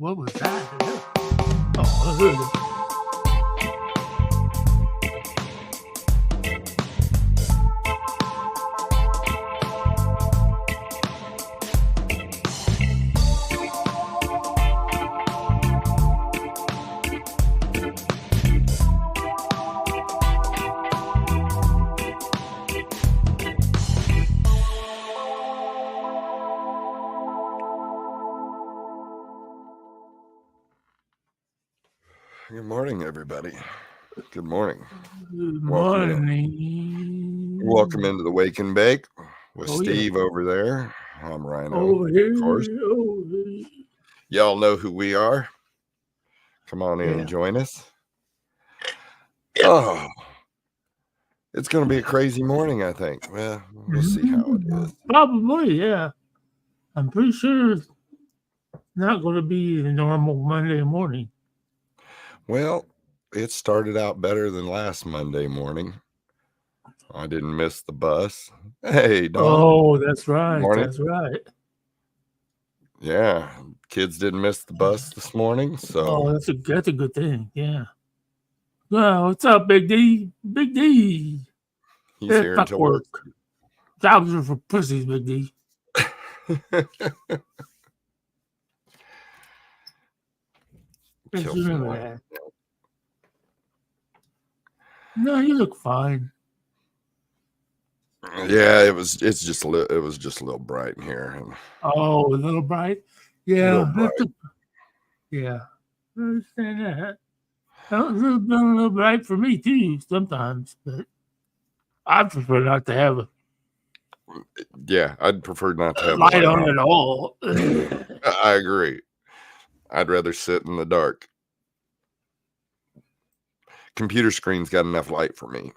What was that? Oh, I heard it. Good morning, everybody. Good morning. Good Welcome morning. Welcome into the Wake and Bake with Oh, yeah. Steve over there. I'm Rhino, Over here. of course. Over here. Y'all know who we are. Come on in and join us. Oh, it's going to be a crazy morning, I think. Well, we'll see how it is. Probably, yeah. I'm pretty sure it's not going to be a normal Monday morning. Well, it started out better than last Monday morning. I didn't miss the bus. Hey, Dawn. Oh, that's right. Morning. That's right. Yeah, kids didn't miss the bus this morning, so. Oh, that's a good thing. Yeah. Well, what's up, Big D? Big D. He's here until work. Jobs are for pussies, Big D. Just remember that. No, you look fine. Yeah, it was just a little bright in here. Oh, a little bright. Yeah, little bright. Yeah, I understand that. It's been a little bright for me too sometimes, but I prefer not to have a I'd prefer not to have light on at all. I agree. I'd rather sit in the dark. Computer screen's got enough light for me.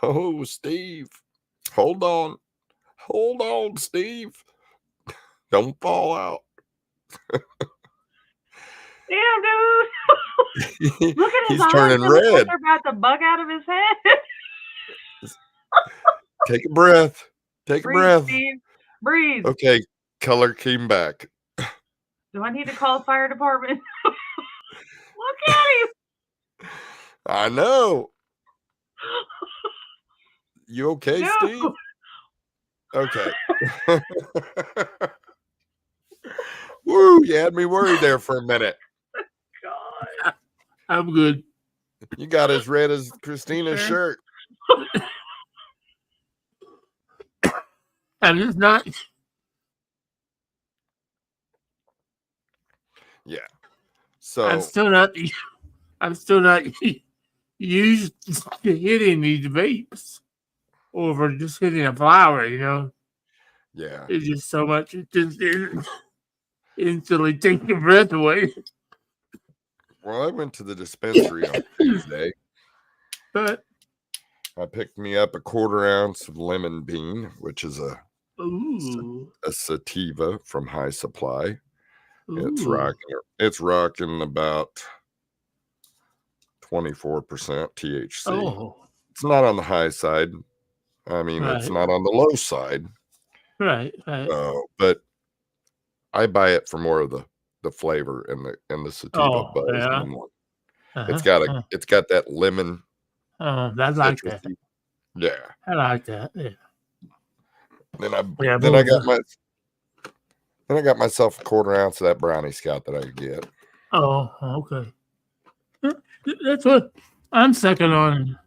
Oh, Steve. Hold on, Steve. Don't fall out. Damn, dude. Look at his He's eyes. turning red. They're about to bug out of his head. Take a breath. Take Breathe, a breath. Steve. Breathe. Okay, color came back. Do I need to call the fire department? Look at him. I know. You okay, No. Steve? Okay. Woo, you had me worried there for a minute. God. I'm good. You got as red as Christina's shirt. And it's not. Yeah. So I'm still not used to hitting these vapes over just hitting a flower, you know. Yeah. It's just so much. It just instantly takes your breath away. Well, I went to the dispensary on Tuesday. But I picked me up a 1/4 ounce of lemon bean, which is a sativa from High Supply. Ooh. It's rocking about 24% THC. Oh. It's not on the high side. I mean, It's not on the low side. Right. But I buy it for more of the flavor and the sativa buzz. Yeah. It's got that lemon. Oh, I like that. Yeah. I like that. Yeah. Then I got myself a 1/4 ounce of that brownie Scott that I could get. Oh, okay. That's what I'm second on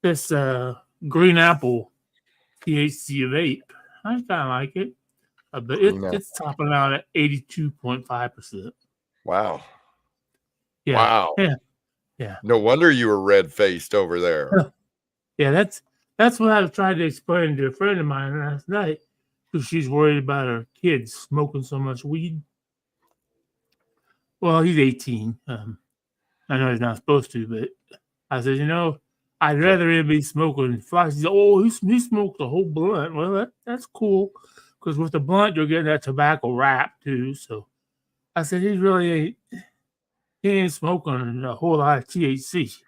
this green apple THC vape. I kind of like it, but it's topping out at 82.5%. Wow. Yeah. Wow. Yeah. No wonder you were red-faced over there. Yeah, that's what I was trying to explain to a friend of mine last night, because she's worried about her kids smoking so much weed. Well, he's 18. I know he's not supposed to, but I said, I'd rather him be smoking flies. He said, oh, he smoked a whole blunt. Well, that's cool, because with the blunt, you're getting that tobacco wrap, too. So I said, he ain't smoking a whole lot of THC.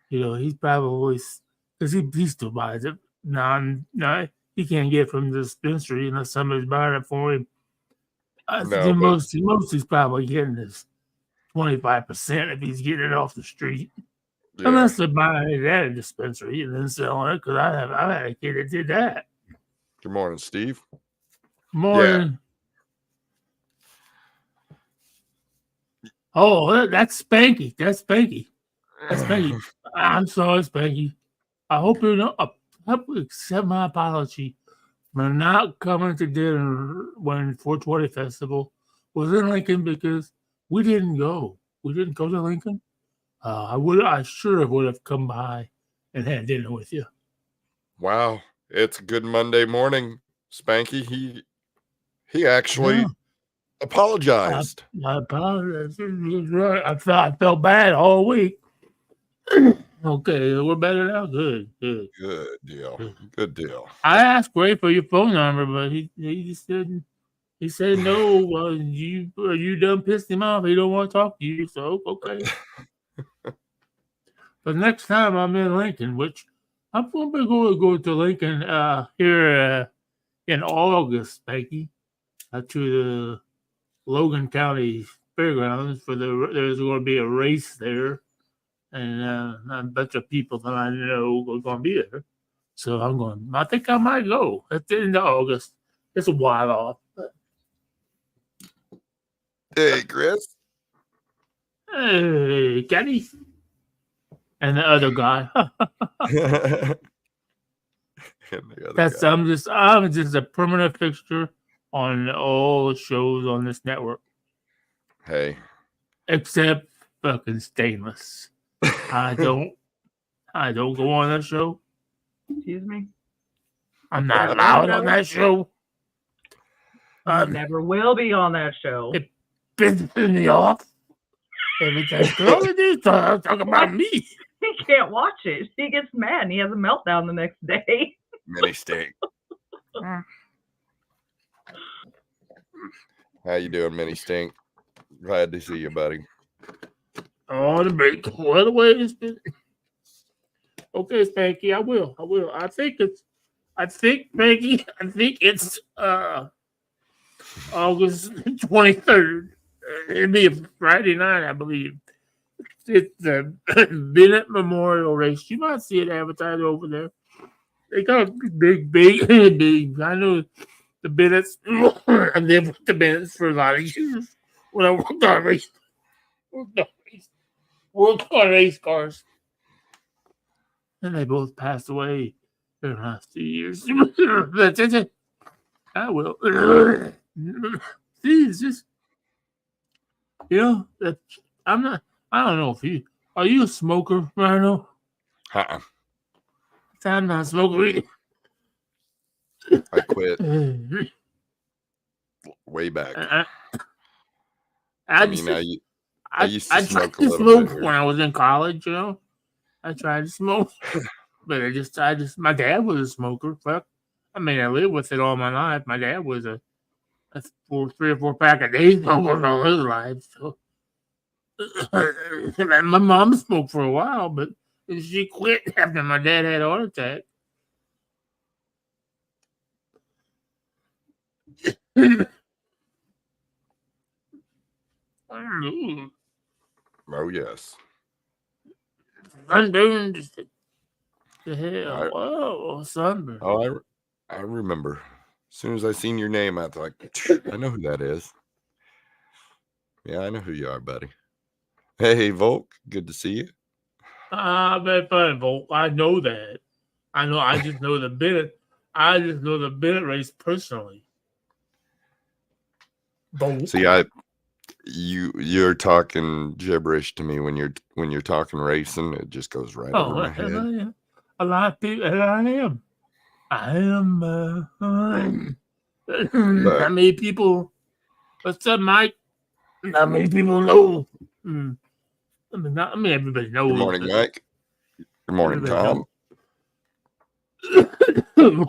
He's probably, because he still buys it. No, he can't get it from the dispensary unless somebody's buying it for him. I No, think but most he's probably getting is 25% if he's getting it off the street. yeah. Unless they're buying it at a dispensary and then selling it, because I've had a kid that did that. Good morning, Steve. Morning. Oh, that's Spanky. That's Spanky. That's Spanky. I'm sorry, Spanky. I hope you know. I hope you accept my apology for not coming to dinner when 420 Festival was in Lincoln because we didn't go. We didn't go to Lincoln. I sure would have come by and had dinner with you. Wow, it's a good Monday morning, Spanky. He actually Yeah. apologized. I apologize. Right. I felt bad all week. Okay, we're better now. Good. Good deal. Good deal. I asked Ray for your phone number, but he just didn't. He said no. You done pissed him off. He don't want to talk to you. So okay. But next time I'm in Lincoln, which I'm probably going to go to Lincoln here in August, Spanky, to the Logan County Fairgrounds there's going to be a race there, and a bunch of people that I know are going to be there. So I think I might go at the end of August. It's a while off. But, Hey, Chris. hey, Kenny. And the other guy. I'm just a permanent fixture on all the shows on this network. Hey. Except fucking Stainless. I don't go on that show. Excuse me. I'm not allowed on that show. You never will be on that show. It pisses me off. Every time they talk about me. He can't watch it. He gets mad and he has a meltdown the next day. Mini Stink. How you doing, Mini Stink? Glad to see you, buddy. Oh, the break. Well, the way it's been. Okay, Spanky, I will. I think Spanky, it's August 23rd. It'll be a Friday night, I believe. It's the Bennett Memorial Race. You might see it advertised over there. They got big. I know the Bennetts. I lived with the Bennetts for a lot of years when I worked on race cars. And they both passed away in the last 2 years. I will. See, it's just, I'm not. I don't know if are you a smoker, Rhino? I'm not smoking. I quit way back. I used to smoke a tried to little bit when I was in college, I tried to smoke, but I just my dad was a smoker. Fuck, I mean, I lived with it all my life. My dad was a 3 or 4 pack a day smoker all his life. So my mom smoked for a while, but she quit after my dad had a heart attack. Oh, yes. Sunburn. The hell. Whoa, sunburn. Oh, I remember. As soon as I seen your name, I was like, I know who that is. Yeah, I know who you are, buddy. Hey, Volk. Good to see you. Very fun, Volk. I know that. I just know the Bennett. I just know the Bennett race personally. Volk. See, you're talking gibberish to me when you're talking racing. It just goes right over my head. Yeah. A lot of people, and I am. Not many people. What's up, Mike? Not many people know. I mean, everybody knows. Good morning, Mike. Good morning, Tom.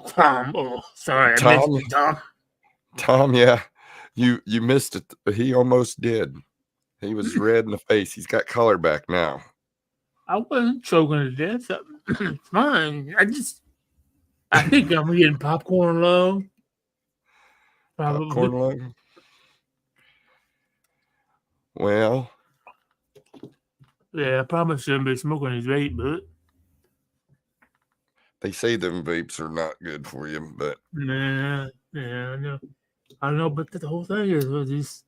Tom. Oh, sorry, Tom. I missed you, Tom. Tom, yeah. You missed it. He almost did. He was red in the face. He's got color back now. I wasn't choking to death. It's fine. I think I'm getting popcorn lung. Probably. Popcorn lung? Well, Yeah, I probably shouldn't be smoking his vape, but they say them vapes are not good for you, but nah, yeah, I know. I don't know, but the whole thing is just,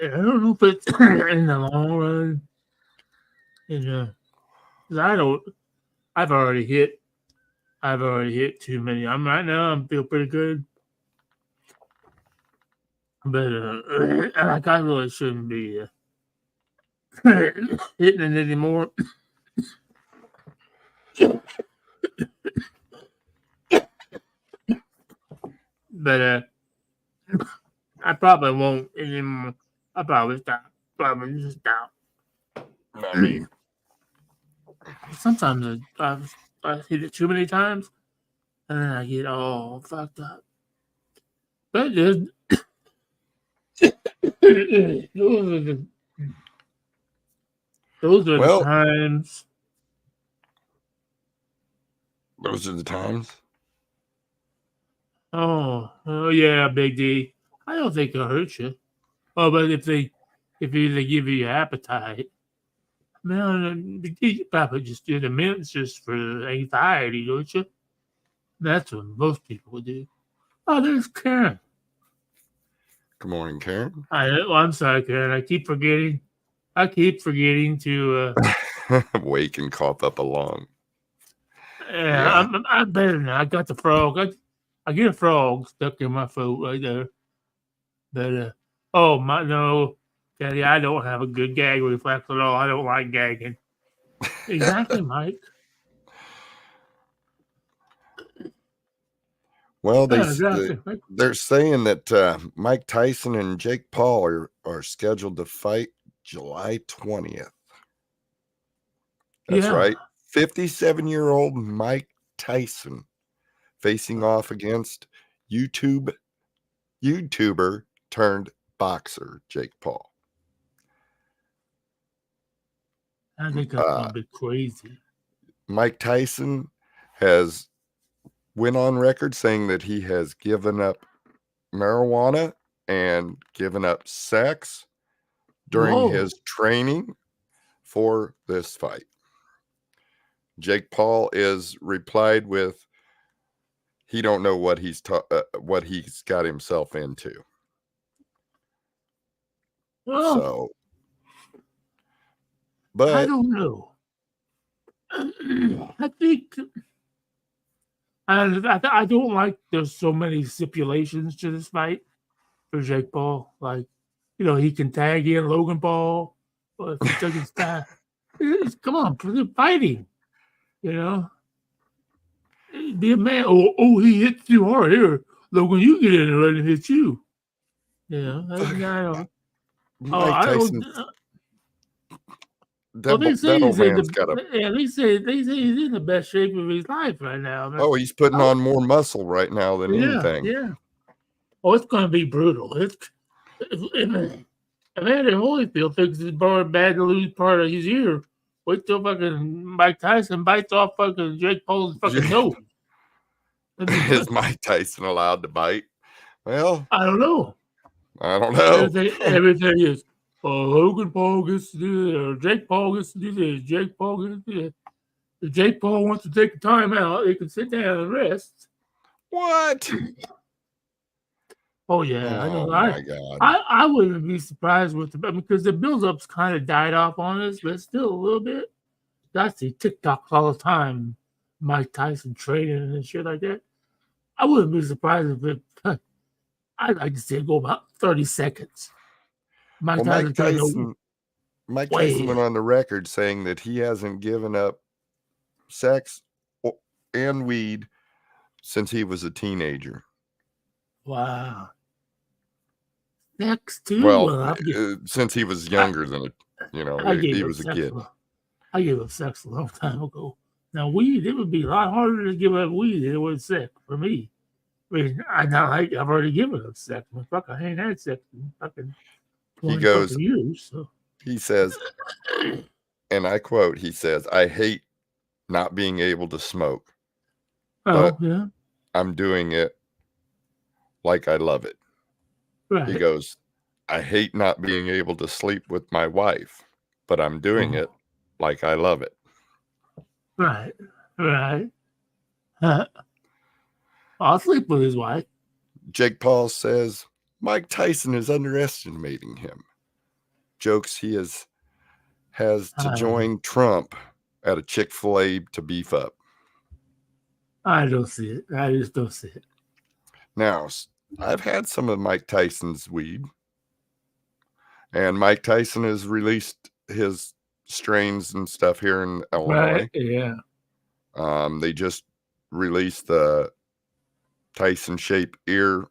I don't know if it's in the long run, you know, 'cause I've already hit too many. Right now, I'm feel pretty good, but like I really shouldn't be hitting it anymore. But I probably won't anymore. I probably stop. Probably just stop. I mean, Sometimes I hit it too many times, and then I get all fucked up. But just those are Well- the times. those are the times. Oh yeah, Big D. I don't think it'll hurt you. Oh, but if they give you appetite, man, Big D, you probably just do the mints just for anxiety, don't you? That's what most people would do. Oh, there's Karen. Good morning, Karen. I'm sorry, Karen. I keep forgetting to. Wake and cough up a lung. Yeah, I'm better now. I got the frog. I get a frog stuck in my throat right there. But no, Daddy, I don't have a good gag reflex at all. I don't like gagging. Exactly, Mike. Well, Yeah, exactly. they're saying that Mike Tyson and Jake Paul are scheduled to fight July 20th. That's right. 57-year-old Mike Tyson facing off against YouTuber turned boxer Jake Paul. I think that's gonna be crazy. Mike Tyson has went on record saying that he has given up marijuana and given up sex during his training for this fight. Jake Paul is replied with, he don't know what he's got himself into. Well, So, but I don't know. I think I don't like there's so many stipulations to this fight for Jake Paul. Like, he can tag in Logan Paul, or if he took his time. Come on, for the fighting, Be a man. Oh, he hit too hard here. Logan, you get in and let him hit you. Mike Tyson. They say he's in the best shape of his life right now. Man. Oh, he's putting on more muscle right now than anything. Yeah. Oh, it's going to be brutal. Evander Holyfield thinks it's bad to lose part of his ear. Wait till fucking Mike Tyson bites off fucking Jake Paul's fucking nose. Is Mike Tyson allowed to bite? Well, I don't know. Everything is, Logan Paul gets to do this, or Jake Paul gets to do this, Jake Paul gets to do this. If Jake Paul wants to take a time out, he can sit down and rest. What? Oh, yeah. Oh, my God. I wouldn't be surprised because the build-up's kind of died off on us, but still a little bit. I see TikToks all the time, Mike Tyson training and shit like that. I wouldn't be surprised if I'd like to see it go about 30 seconds. Mike Tyson went on the record saying that he hasn't given up sex and weed since he was a teenager. Wow. Sex too? Well, since he was younger than he was a kid. I gave up sex a long time ago. Now, weed, it would be a lot harder to give up weed than it was sex for me. I mean, I've already given up sex. Fuck, I ain't had sex in fucking 20 years. So. He says, and I quote, he says, "I hate not being able to smoke. Oh, yeah. I'm doing it like I love it." Right. He goes, I hate not being able to sleep with my wife, but I'm doing it like I love it. Right. Right. I'll sleep with his wife. Jake Paul says Mike Tyson is underestimating him. Jokes he has to join Trump at a Chick-fil-A to beef up. I don't see it. I just don't see it. Now, I've had some of Mike Tyson's weed, and Mike Tyson has released his strains and stuff here in Illinois. Right. Yeah. They just released the Tyson ear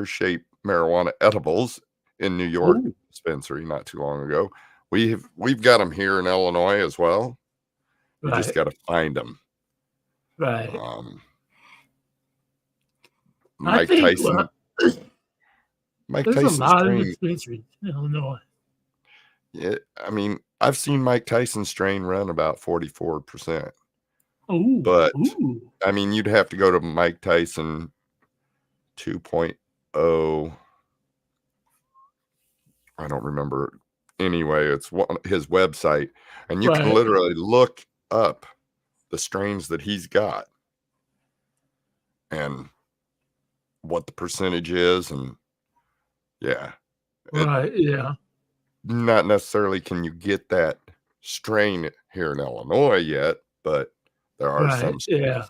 shape marijuana edibles in New York dispensary not too long ago. We've got them here in Illinois as well. You just got to find them. Right. Mike Tyson. Mike there's Tyson's a lot strain, of dispensaries in Illinois. Yeah, I mean, I've seen Mike Tyson's strain run about 44%. Oh, but I mean, you'd have to go to Mike Tyson 2.0. I don't remember. Anyway, it's his website, and you can literally look up the strains that he's got and what the percentage is, and yeah. Not necessarily can you get that strain here in Illinois yet, but there are some strains. Yeah.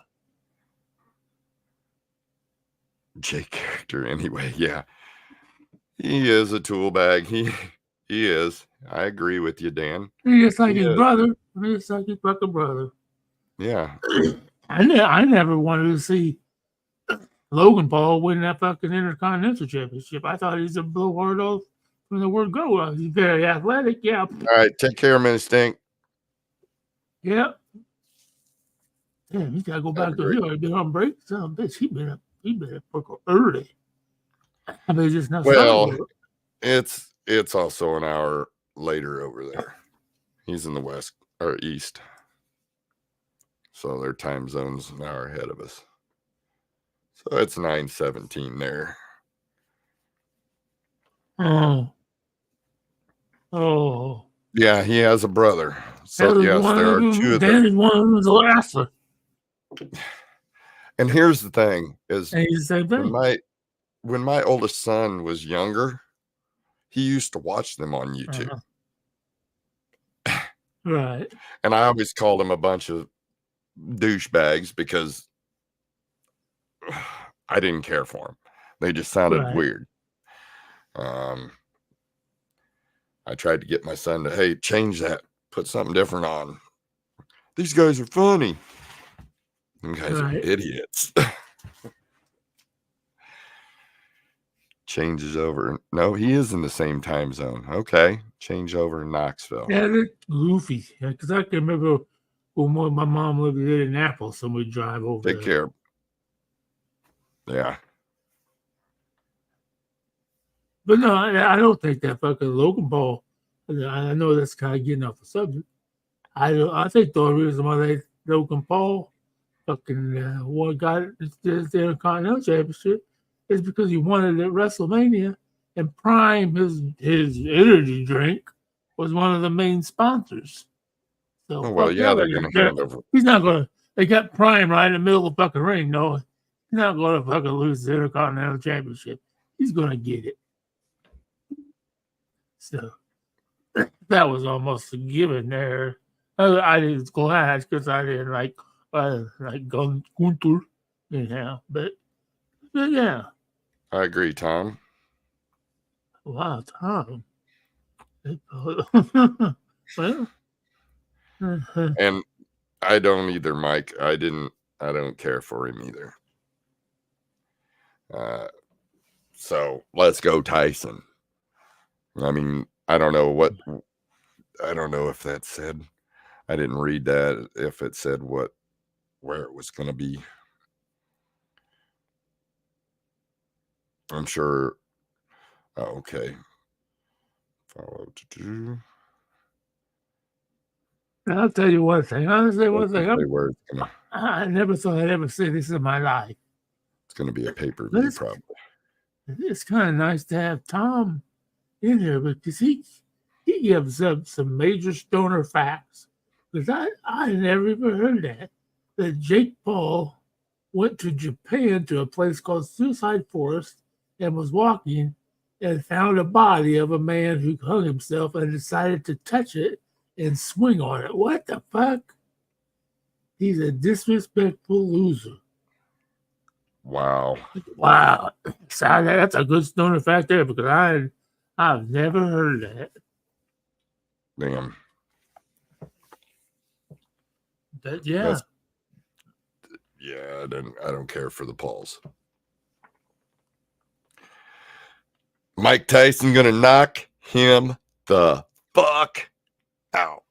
J character anyway, yeah. He is a tool bag. He is. I agree with you, Dan. He's just like his brother. He's just like his fucking brother. Yeah. I never wanted to see Logan Paul win that fucking Intercontinental Championship. I thought he's a blowhard off from the word go. He's very athletic. Yeah. All right. Take care, Stink. Yeah. Damn, he's got to go back to here. He's been on break. Son of a bitch, he been up fucking early. I mean, just not. Well, it's also an hour later over there. He's in the west or east, so their time zone's an hour ahead of us. So it's 9:17 there. Oh. Yeah, he has a brother. So yes, there are two of them. Dan is one of them is a wrestler. And here's the thing: is he's the same thing. When my oldest son was younger, he used to watch them on YouTube. Right. And I always called him a bunch of douchebags because I didn't care for them. They just sounded weird. I tried to get my son to, hey, change that. Put something different on. These guys are funny. You guys are idiots. Changes over. No, he is in the same time zone. Okay. Change over in Knoxville. Yeah, they're goofy. Because I can remember when my mom lived in Indianapolis and we'd drive over Take care. Yeah. But no, I don't think that fucking Logan Paul. I know that's kind of getting off the subject. I think the reason why Logan Paul fucking got the Intercontinental Championship is because he wanted at WrestleMania, and Prime, his energy drink, was one of the main sponsors. So they're going to hand over. He's not going to. They got Prime right in the middle of the fucking ring. No, he's not going to fucking lose the Intercontinental Championship. He's going to get it. So that was almost a given there. I was glad because I didn't like Gunther, anyhow. But yeah. I agree, Tom. Wow, Tom. Well. And I don't either, Mike. I don't care for him either. So let's go Tyson. I mean, I don't know if that said, I didn't read that, if it said where it was going to be. I'm sure. Oh, okay. Follow to do. I'll tell you one thing. I'll say one thing. I never thought I'd ever say this in my life. It's going to be a pay-per-view, probably. It's kind of nice to have Tom in here because he gives up some major stoner facts. Because I never even heard that Jake Paul went to Japan to a place called Suicide Forest and was walking and found a body of a man who hung himself and decided to touch it and swing on it. What the fuck? He's a disrespectful loser. Wow. Wow. So that's a good stoner fact there because I've never heard that. Damn. But yeah. That's- Yeah, I don't care for the Pauls. Mike Tyson gonna knock him the fuck out.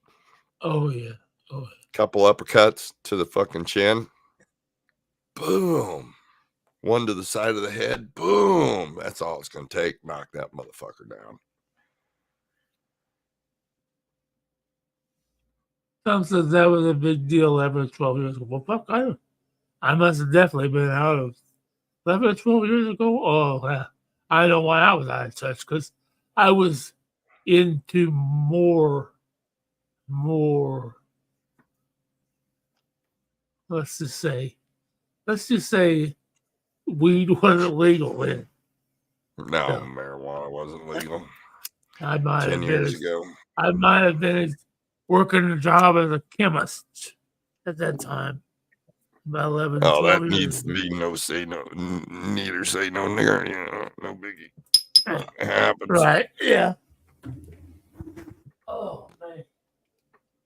Oh yeah. Couple uppercuts to the fucking chin. Boom. One to the side of the head. Boom. That's all it's gonna take. Knock that motherfucker down. Some says that was a big deal 11 or 12 years ago. Well, fuck, I must have definitely been out of 11 or 12 years ago. Oh, yeah. I know why I was out of touch because I was into more, let's just say weed wasn't legal then. No, No. marijuana wasn't legal. I might 10 have years been, ago. I might have been working a job as a chemist at that time. About 11, Oh, 12 that years needs to ago. be neither say no nigger, no biggie. It happens. Right, yeah. Oh, man.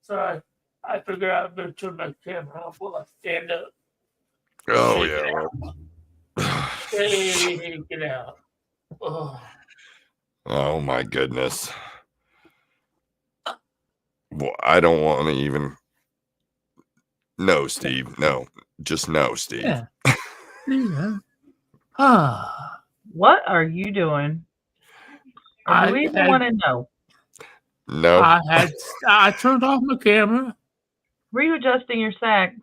Sorry. I figured I better turn my camera off while I stand up. Oh, Shake it yeah. Well. Hey, get out. Oh. Oh, my goodness. Well, I don't want to even. No, Steve. No. Just no, Steve. Yeah. Yeah. Ah. What are you doing? Or do we even want to know? No. I turned off my camera. Were you adjusting your sack?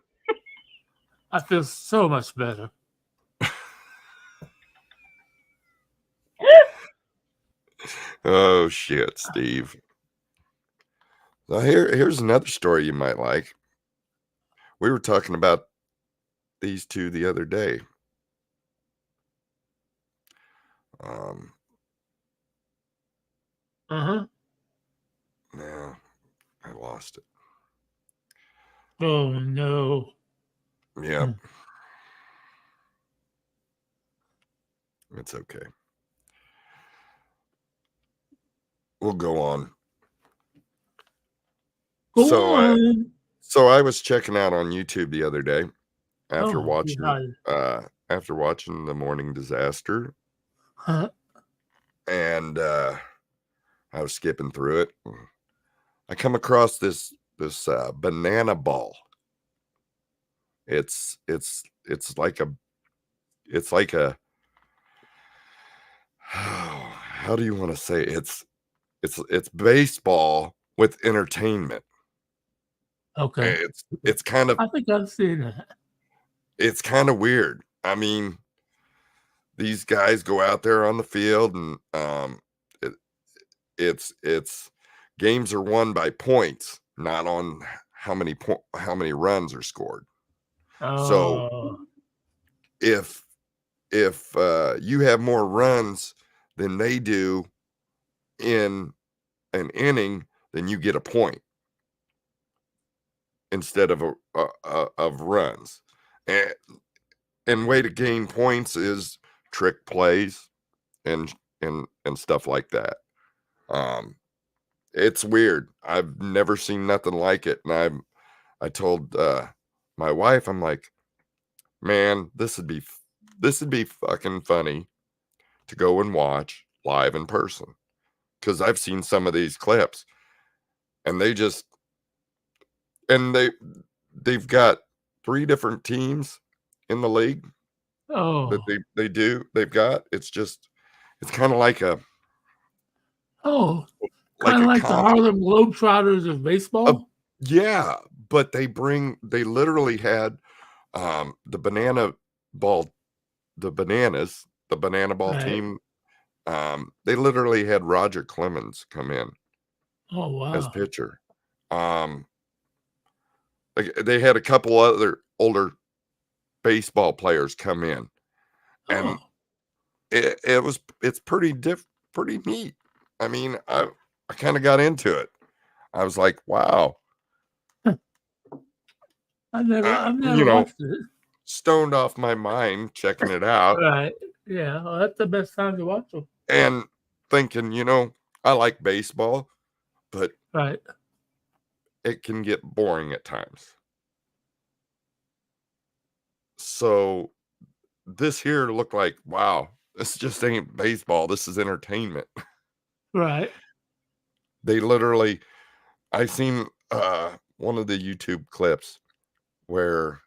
I feel so much better. Oh, shit, Steve. So here's another story you might like. We were talking about these two the other day. Uh-huh. Yeah, I lost it. Oh, no. Yeah. It's okay. We'll go on. Go on. So I was checking out on YouTube the other day after watching God. after watching The Morning Disaster, Huh? and I was skipping through it. I come across this banana ball. It's like a how do you want to say it? It's baseball with entertainment. Okay. It's kind of, I think I've seen that. it's kind of weird. I mean, these guys go out there on the field and it's games are won by points, not on how many runs are scored. Oh. So if you have more runs than they do in an inning, then you get a point instead of of runs. And way to gain points is trick plays and stuff like that. It's weird. I've never seen nothing like it. And I told my wife, I'm like, man, this would be fucking funny to go and watch live in person. Because I've seen some of these clips and they've got 3 different teams in the league that they've got. It's kind of like a kind of like the Harlem Globetrotters of baseball. Yeah, but they literally had the banana ball Right. team They literally had Roger Clemens come in Oh as wow. pitcher. Like they had a couple other older baseball players come in, and Oh, it's pretty neat. I mean, I kind of got into it. I was like, wow, I've you never know, watched it. stoned off my mind checking it out Right. Yeah. Well, that's the best time to watch them. and thinking, I like baseball, but Right. it can get boring at times. So this here looked like, wow, this just ain't baseball. This is entertainment. Right. They literally, I seen one of the YouTube clips where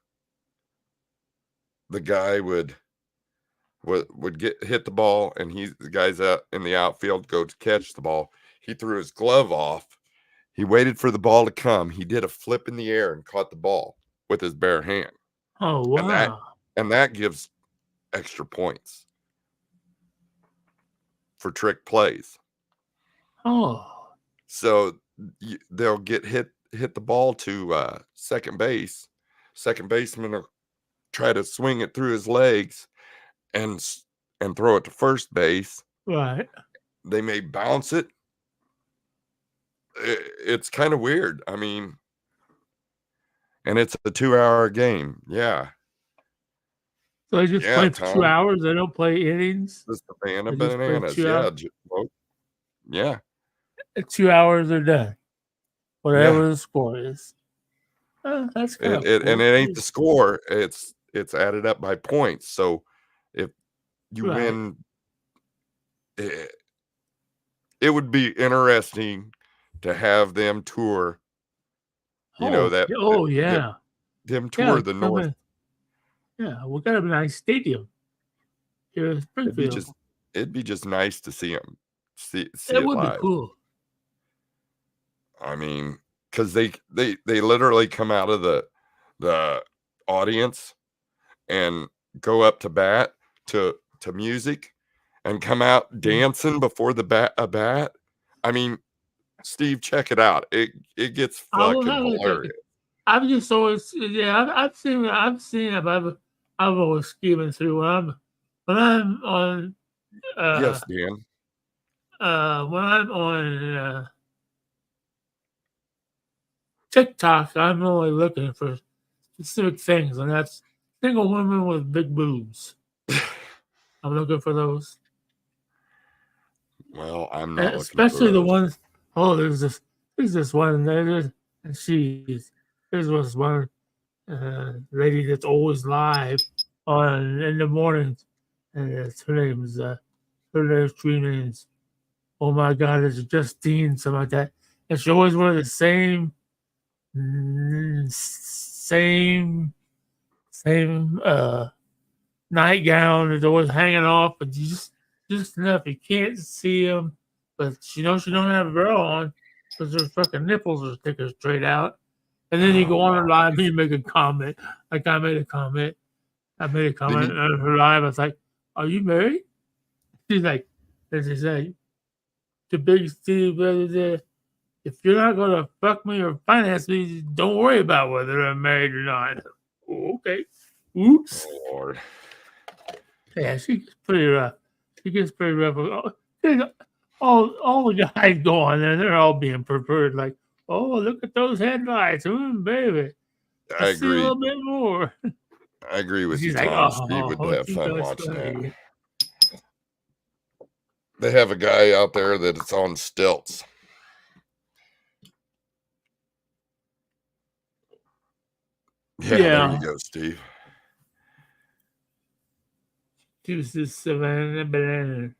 the guy would hit the ball, and the guy's out in the outfield, go to catch the ball. He threw his glove off. He waited for the ball to come. He did a flip in the air and caught the ball with his bare hand. Oh And wow. that gives extra points for trick plays. Oh. So they'll get hit the ball to second base. Second baseman will try to swing it through his legs and throw it to first base. Right. They may bounce it. It's kind of weird. I mean, and it's a 2-hour game. Yeah. So they just play for 2 Tom. hours. They don't play innings. Just the They just play bananas. 2 Yeah. hours. Yeah. 2 hours are done. Whatever Yeah. the score is. That's kind of And cool. it ain't the score. It's added up by points. So if you Right. win, it would be interesting to have them tour. Oh yeah. Them tour the come North. in. Yeah, we got a nice stadium here in Springfield. It'd be just nice to see them. See It it would be live. cool. I mean, because they literally come out of the audience and go up to bat to music and come out dancing before the bat. I mean, Steve, check it out. It gets I will fucking have to check it. hilarious. I've just always, I've seen it. I've always skimming through when I'm on, Yes, Dan. when I'm on TikTok, I'm only looking for specific things, and that's single women with big boobs. I'm looking for those, Well, I'm and not looking especially for the those. ones. Oh, there's this one there, and there's this one lady that's always live on in the mornings, and her name's three names. Oh my God, it's Justine, something like that, and she always wears the same nightgown. It's always hanging off, but you just enough you can't see them, but she knows she don't have a bra on because her fucking nipples are sticking straight out. And then you go on her live and you make a comment. Like I made a comment on her live. I was like, "Are you married?" She's like, and she said, "The big Steve, if you're not gonna fuck me or finance me, don't worry about whether I'm married or not." Oh, okay. Oops. Oh, Lord. Yeah, she gets pretty rough. All the guys go on there, they're all being preferred. Like, oh, look at those headlights, baby. I See a agree. little bit more. I agree with She's you, like, Tom. Steve would have she fun does watching that. funny. They have a guy out there that's on stilts. Yeah, there you go, Steve. Choose the Savannah banana.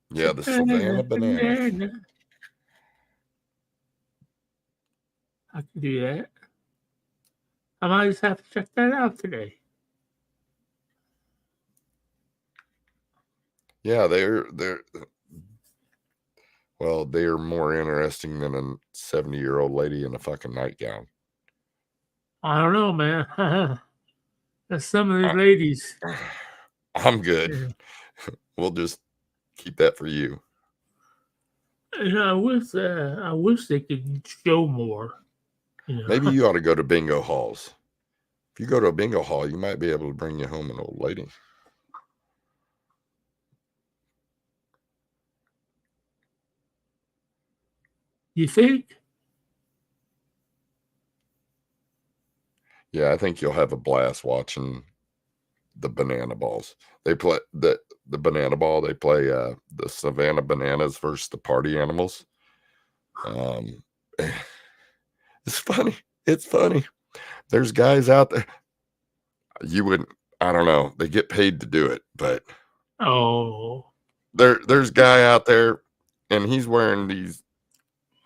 Yeah, the Savannah banana. I can do that. I might just have to check that out today. Yeah, they're more interesting than a 70-year-old lady in a fucking nightgown. I don't know, man. There's some of these ladies. I'm good. Yeah. We'll just keep that for you. And I wish they could show more. You know, Maybe you ought to go to bingo halls. If you go to a bingo hall, you might be able to bring you home an old lady. you think? Yeah, I think you'll have a blast watching the banana balls. They play the banana ball. They play the Savannah Bananas versus the Party Animals. It's funny. It's funny. There's guys out there. You wouldn't. I don't know. They get paid to do it, but Oh, there's a guy out there, and he's wearing these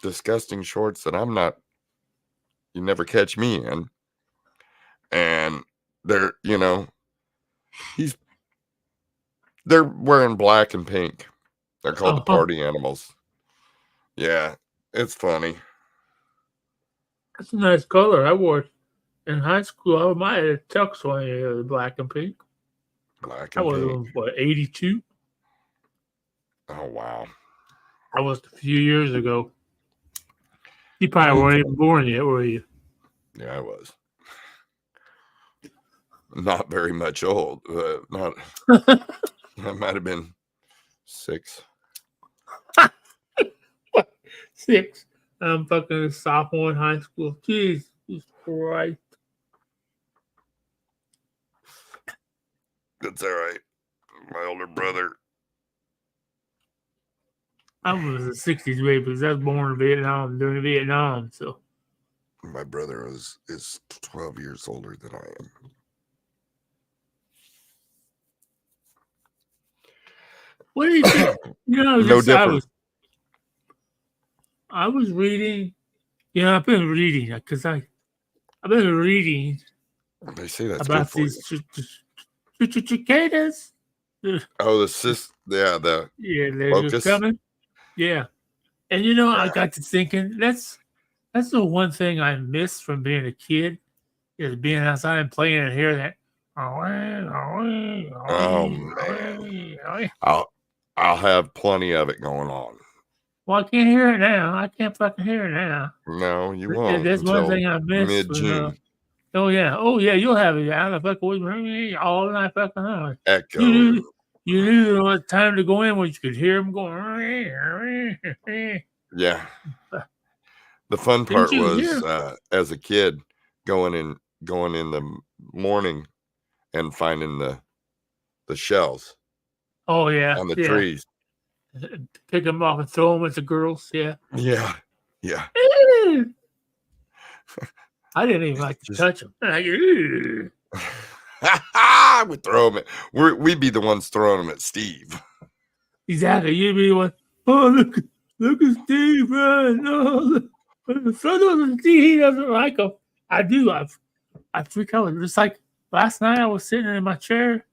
disgusting shorts that I'm not. You never catch me in. And they're, they're wearing black and pink. They're called the Party Animals. Yeah, it's funny. that's a nice color. I wore it in high school. I might have tux one of the black and pink. Black I and was pink. what 82. Oh wow. I was a few years ago. You probably weren't even born yet, were you? Yeah, I was. Not very much old. Not. I might have been 6. 6. I'm fucking a sophomore in high school. Jesus Christ. That's all right. My older brother. I was a 60s baby because I was born in Vietnam during Vietnam. So My brother is 12 years older than I am. what do you think? No different. I was reading. I've been reading because I've been reading They say that's about good for you. these cicadas. Oh, they're They're just locusts? coming. Yeah, and I got to thinking that's the one thing I miss from being a kid is being outside and playing and hearing that. Oh man, I'll have plenty of it going on. Well, I can't hear it now. I can't fucking hear it now. No, you won't. That's one until thing I miss. mid-June. Oh yeah, you'll have it out of fucking with me all night fucking hours. Echo. You knew it was time to go in when you could hear them going. Yeah. The fun part Didn't you was hear? as a kid going in the morning and finding the shells Oh yeah, on the trees. Pick them off and throw them at the girls. Yeah. Yeah. I didn't even like to touch them. I would throw them we'd be the ones throwing them at Steve. Exactly. You'd be the one. Oh, look at Steve, man. No, Steve, he doesn't like them. I do. I freak out. Just like last night, I was sitting in my chair,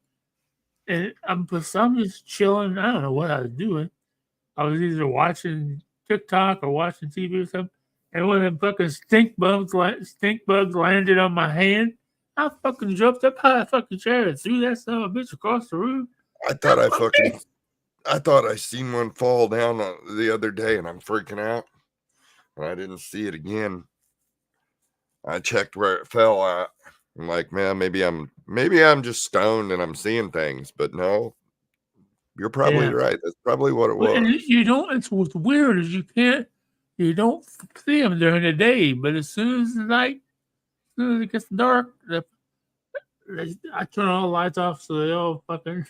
and I'm just chilling. I don't know what I was doing. I was either watching TikTok or watching TV or something. And when the fucking stink bugs landed on my hand, I fucking jumped up high fucking chair and threw that son of a bitch across the room. I thought I seen one fall down the other day, and I'm freaking out. And I didn't see it again. I checked where it fell at. I'm like, man, maybe I'm just stoned and I'm seeing things, but no, you're probably right. That's probably what it was. And it's what's weird is you don't see them during the day, but as soon as it gets dark, I turn all the lights off so they all fucking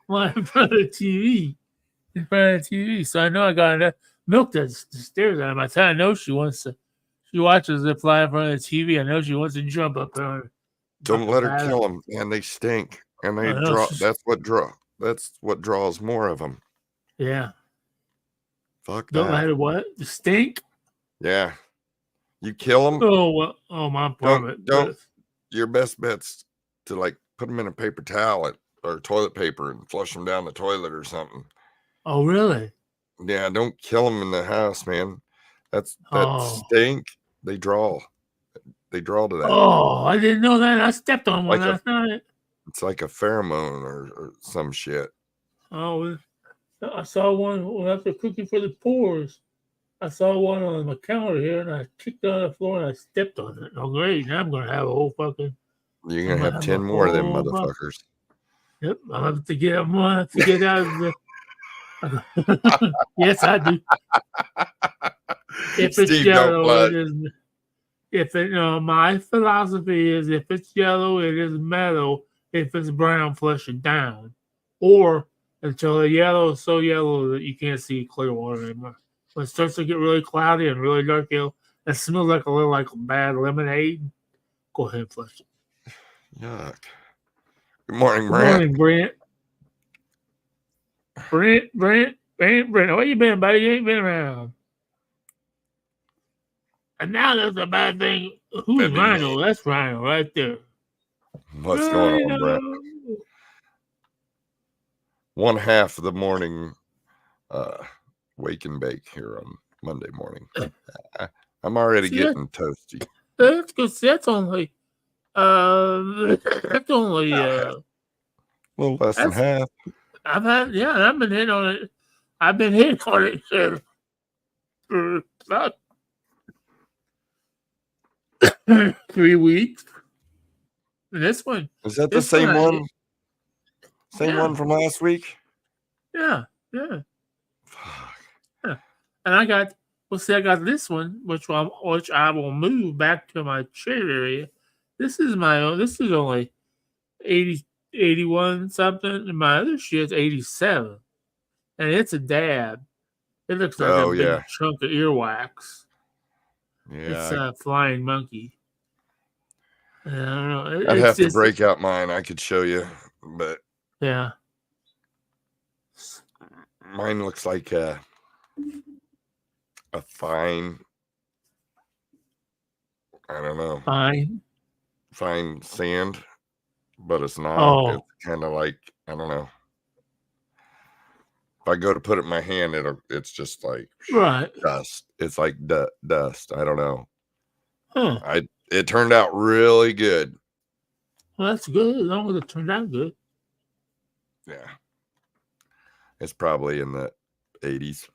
fly in front of the TV. So I know I got enough milk that stares at him. I tell her I know she watches it fly in front of the TV. I know she wants to jump up there. Don't let her kill them, and they stink, and they draw. That's what draws more of them. Yeah. Fuck Don't that. let it what? Stink? Yeah. You kill them. Oh well. Oh my apartment. Don't. Your best bet's to put them in a paper towel or toilet paper and flush them down the toilet or something. Oh really? Yeah. Don't kill them in the house, man. That stink. They draw. They draw to that. Oh, I didn't know that. I stepped on one last night. It's like a pheromone or some shit. Oh, I saw one after cooking for the pores. I saw one on my counter here, and I kicked it on the floor and I stepped on it. Oh, great! Now I'm gonna have a whole fucking. You're I'm gonna gonna have have 10 a more of them whole motherfuckers. Yep, I'm gonna have to get. I'm gonna have to get out of the. Yes, I do. If it's Steve, don't yellow, it plug. is. If it, my philosophy is if it's yellow, it is metal. If it's brown, flush it down, or until the yellow is so yellow that you can't see clear water anymore. When it starts to get really cloudy and really dark yellow, it smells like a little like bad lemonade. Go ahead and flush it. Yuck. Good morning, Good Brent. morning, Brent. Brent. Where you been, buddy? You ain't been around. And now that's a bad thing. Who's That'd be Rhino? me. That's Rhino right there. What's going on, Brent? Rhino. One half of the morning wake and bake here on Monday morning. I'm already See, getting toasty. That's good. That's only. That's only. A little less than half. I've been hitting on it. I've been hitting on it for about 3 weeks. And this one. Is that the This same one, one? Same Yeah. one from last week? Yeah. Fuck. And I got. Well, see, I got this one, which I will move back to my chair area. This is my own. This is only 80, 81 something, and my other shit's 87, and it's a dab. It looks like a big chunk of earwax. It's Yeah. a flying monkey. I don't know. I'd have to break out mine. I could show you, but Yeah. mine looks like a fine, I don't know, fine sand, but it's not. Oh. It's kind of like, I don't know. If I go to put it in my hand, it's just like Right. dust. It's like dust. I don't know. Huh. It turned out really good. Well, that's good. As long as it turned out good. Yeah. It's probably in the 80s.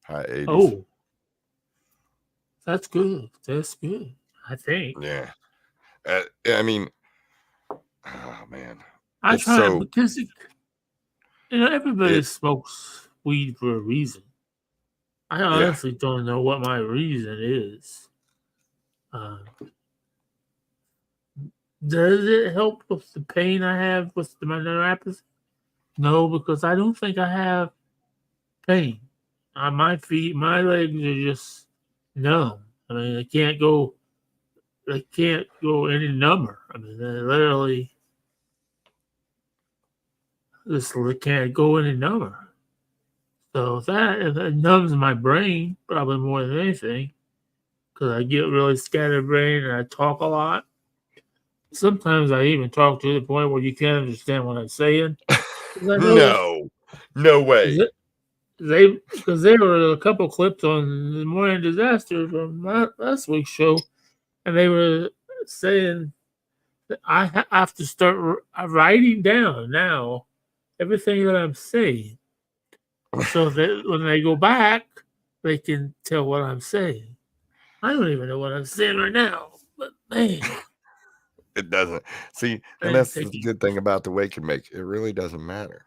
High 80s. Oh. That's good. That's good. I think. Yeah. I mean, oh man. I It's try so- because everybody smokes weed for a reason. I honestly don't know what my reason is. Does it help with the pain I have with my neuropathy? No, because I don't think I have pain. My feet, my legs are just numb. I mean, they can't go any number. I mean, they literally just can't go any number. So if it numbs my brain, probably more than anything, because I get really scattered brain and I talk a lot. Sometimes I even talk to the point where you can't understand what I'm saying. No way. Because there were a couple clips on the Morning Disaster from last week's show, and they were saying that I have to start writing down now everything that I'm saying, so that when they go back, they can tell what I'm saying. I don't even know what I'm saying right now, but man. It doesn't. See, and that's the good thing about the wake and bake. It really doesn't matter.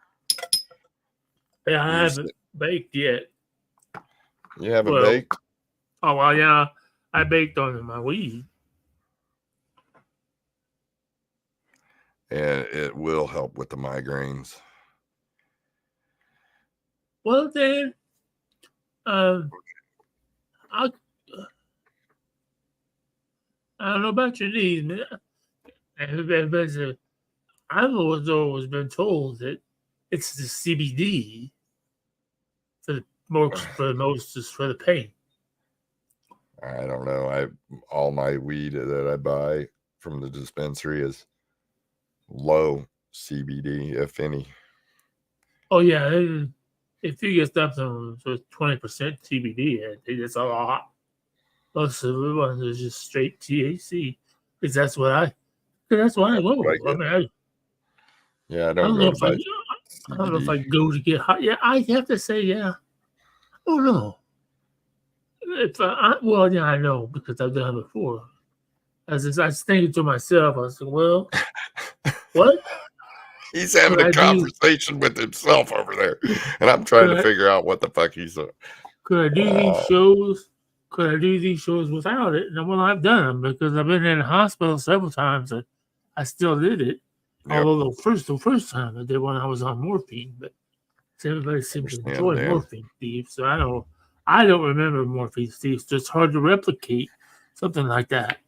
Yeah, I haven't baked yet. You haven't baked? Oh, well, yeah. I baked on my weed. And it will help with the migraines. Well, then, I don't know about your knees, man. I've always been told that it's the CBD for the most is for the pain. I don't know. All my weed that I buy from the dispensary is low CBD, if any. Oh yeah, if you get something with 20% CBD, it's a lot. Most of the ones are just straight THC, because that's what I go. Yeah, I I don't don't go know to if I, buy I don't know if CBD. I go to get high. Yeah, I have to say, yeah. I don't know. If well, yeah, I know because I've done it before. I was thinking to myself, I was like, well, what He's having could a I do? conversation with himself over there, and I'm trying Could to I figure out what the fuck he's. could I do these Uh, shows? Could I do these shows without it? And well, I've done them because I've been in the hospital several times, and I still did it. yep, Although the first time I did when I was on morphine, but everybody seemed to understand, enjoy Dan. morphine thieves. So I don't remember morphine thieves. It's just hard to replicate something like that.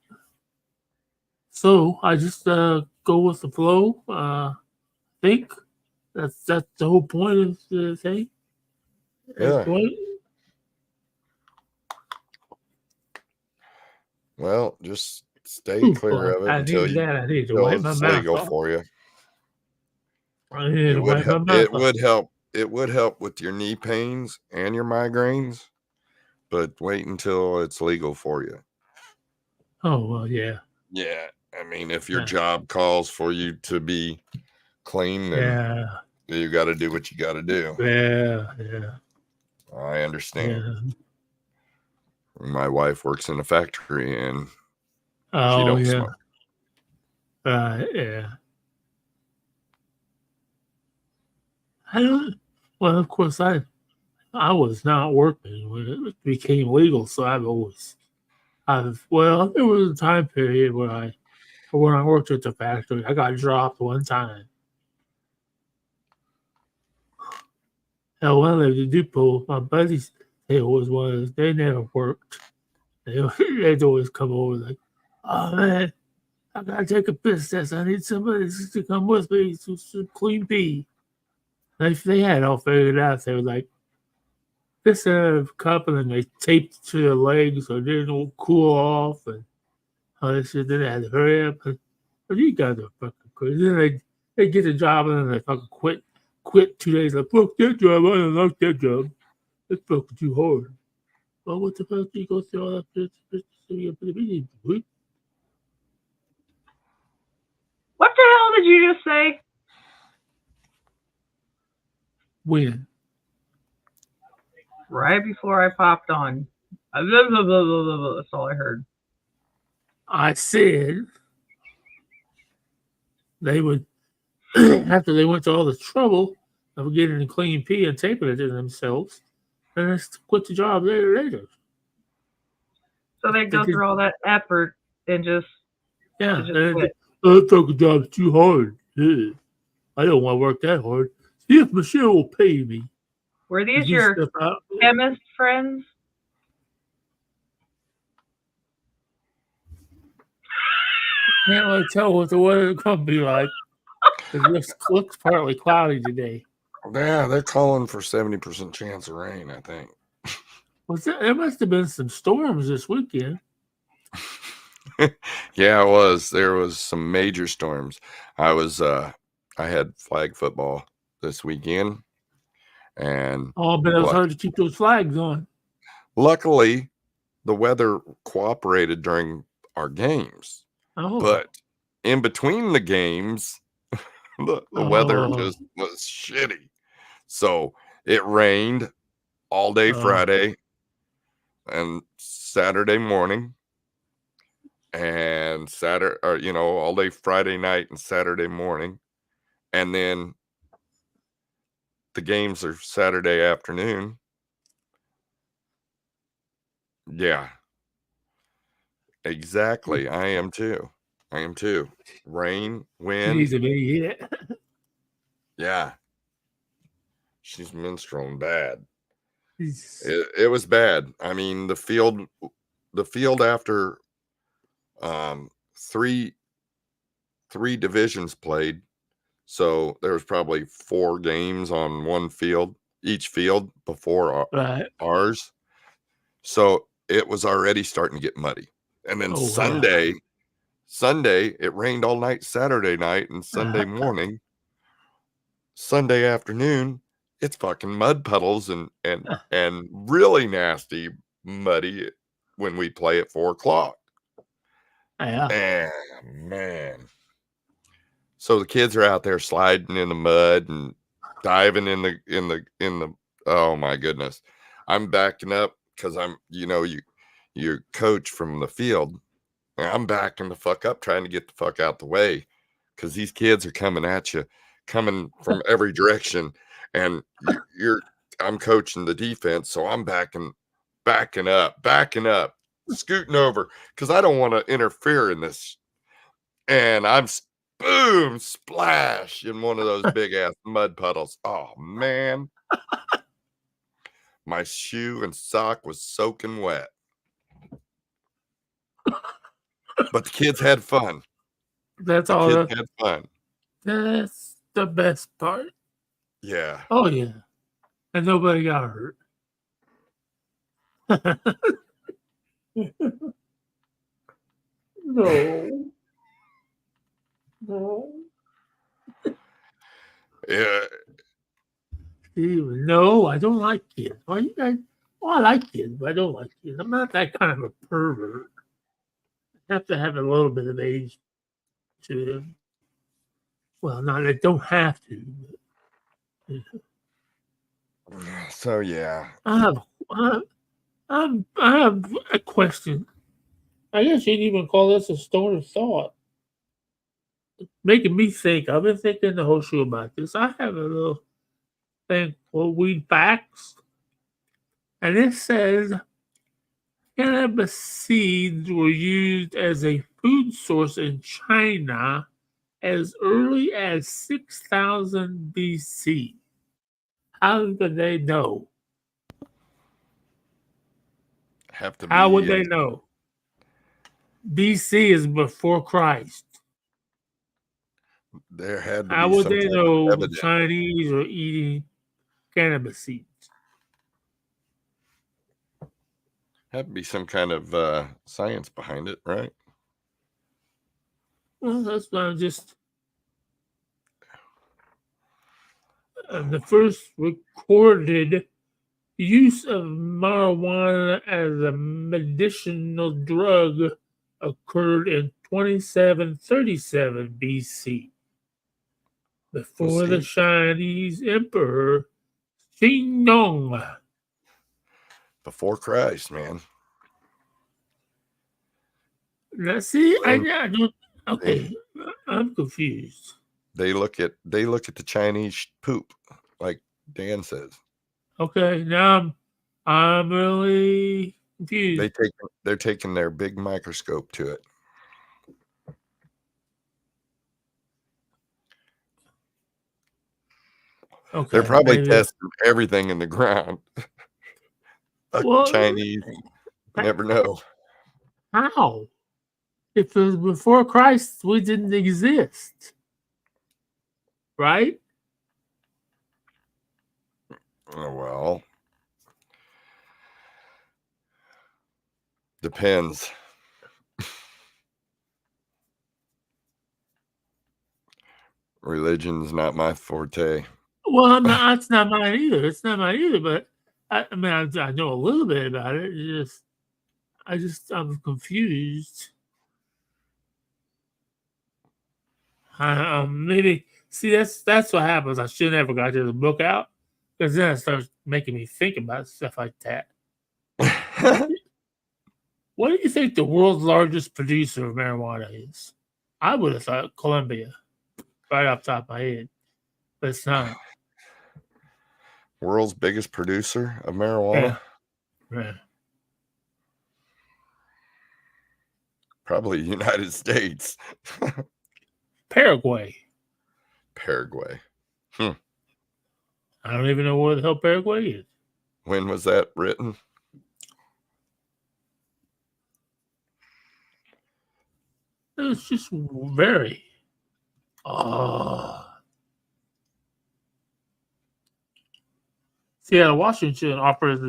So I just go with the flow. Think that's the whole point of the thing. Yeah. Point. Well, just stay Ooh, clear boy, of it I until needed that. I needed to wipe my it's mouth legal off. for you. I needed It to would wipe my mouth it off. would help. It would help with your knee pains and your migraines, but wait until it's legal for you. Oh well, yeah, Yeah, I mean, if your yeah, job calls for you to be clean, then yeah, you got to do what you got to do. yeah. I understand. Yeah. My wife works in a factory and she Oh don't yeah. smoke. Yeah. I don't. Well, of course, I was not working when it became legal, so well, there was a time period when I worked at the factory, I got dropped one time. And one of the depot, my buddies, they always was, they never worked. They'd always come over like, oh man, I gotta take a piss test. I need somebody to come with me to clean pee. They had it all figured out. They were like, this cup, and then they taped it to their legs so it didn't cool off. And all this shit. Then they had to hurry up. But you guys are fucking crazy. Then they get the job and then they fucking quit 2 days. Like, fuck that job. I don't like that job. It's fucking too hard. Well, what the fuck do you go through all that shit? What the hell did you just say? When? Right before I popped on. That's all I heard. I said they would, after they went to all the trouble of getting a clean pee and taping it to themselves, then they quit the job later. So they go through all that effort and just Yeah, quit. that fucking job's too hard. Yeah. I don't want to work that hard. See if Michelle will pay me. Were to these do your stuff out. chemist friends? Can't really tell what the weather's going to be like. It looks partly cloudy today. Yeah, they're calling for 70% chance of rain, I think. There must have been some storms this weekend. Yeah, it was. There was some major storms. I had flag football this weekend, and Oh, but it was hard to keep those flags on. luckily the weather cooperated during our games. Oh. But in between the games, the weather just was shitty. So it rained all day Friday and Saturday morning, and all day Friday night and Saturday morning. And then the games are Saturday afternoon. Yeah. Exactly. I am too. Rain, wind. Needs to be, yeah. Yeah. She's menstruating bad. It was bad. I mean, the field after three divisions played, so there was probably 4 games on each field before ours. So it was already starting to get muddy. And then Sunday it rained all night Saturday night and Sunday morning. Sunday afternoon, it's fucking mud puddles and really nasty muddy when we play at 4:00. Yeah. And man. So the kids are out there sliding in the mud and diving in the. Oh my goodness! I'm backing up because I'm, you're coach from the field. And I'm backing the fuck up, trying to get the fuck out the way, because these kids are coming at you, coming from every direction, and I'm coaching the defense, so I'm backing up, scooting over, because I don't want to interfere in this. And I'm boom, splash in one of those big ass mud puddles. Oh man, my shoe and sock was soaking wet. But the kids had fun. That's The all. kids had fun. That's the best part. Yeah. Oh yeah, and nobody got hurt. No. Yeah. No, I don't like kids. Why you guys? Well, I like kids, but I don't like kids. I'm not that kind of a pervert. I have to have a little bit of age to. Well, not I don't have to. But So yeah. I have a question. I guess you'd even call this a stone of thought. Making me think. I've been thinking the whole show about this. I have a little thing called Weed Facts, and it says cannabis seeds were used as a food source in China as early as 6000 BC. How did they know? Have to be. How would they know? BC is before Christ. There had to How be would some they type of know evidence. Chinese are eating cannabis seeds? Had to be some kind of science behind it, right? Well, that's why I'm just. The first recorded use of marijuana as a medicinal drug occurred in 2737 BC, before the Chinese emperor Xinong. Before Christ, man. Now, see, I don't. Okay, I'm confused. They look at the Chinese poop, like Dan says. Okay, now I'm really confused. They're taking their big microscope to it. Okay, they're probably testing everything in the ground. Well, Chinese, never know. How? If it was before Christ, we didn't exist, right? Oh, well, depends. Religion's not my forte. Well, it's not mine either. It's not mine either. But I mean, I know a little bit about it. I'm confused. Maybe see that's what happens. I should never got the book out, because then it starts making me think about stuff like that. What do you think the world's largest producer of marijuana is? I would have thought Colombia, right off the top of my head, but it's not. World's biggest producer of marijuana? Yeah. Probably United States. Paraguay. Hmm. I don't even know where the hell Paraguay is. When was that written? It was just very. Seattle, Washington offers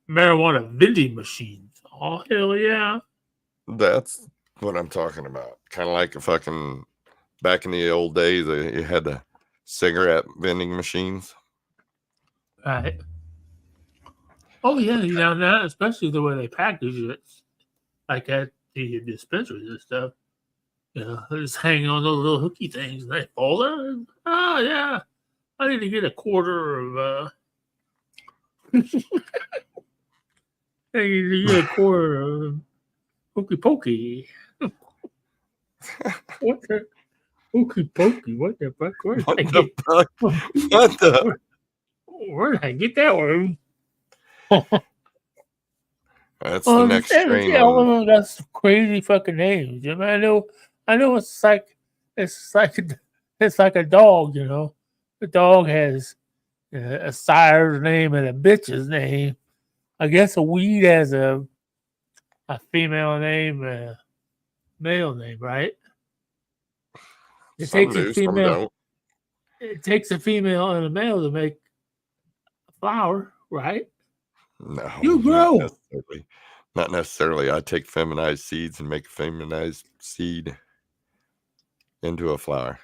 marijuana vending machines. Oh, hell yeah. That's what I'm talking about. Kind of like a fucking, back in the old days, you had the cigarette vending machines. Right. Oh, yeah. Now, especially the way they package it, like at the dispensaries and stuff. Yeah, they're just hanging on those little hooky things. And they fall down. Oh yeah, I need to get a quarter of. I need to get a quarter of hokey pokey. What the hokey pokey? What the fuck? Where did What I the get? fuck? What the? Where did I get that one? That's the next strain all on. of them got some crazy fucking names. You know, I know it's like a dog. You know, the dog has a sire's name and a bitch's name. I guess a weed has a female name, and a male name, right? It Some takes a do, some female. don't. It takes a female and a male to make a flower, right? No, You not grow. necessarily. Not necessarily. I take feminized seeds and make a feminized seed into a flower.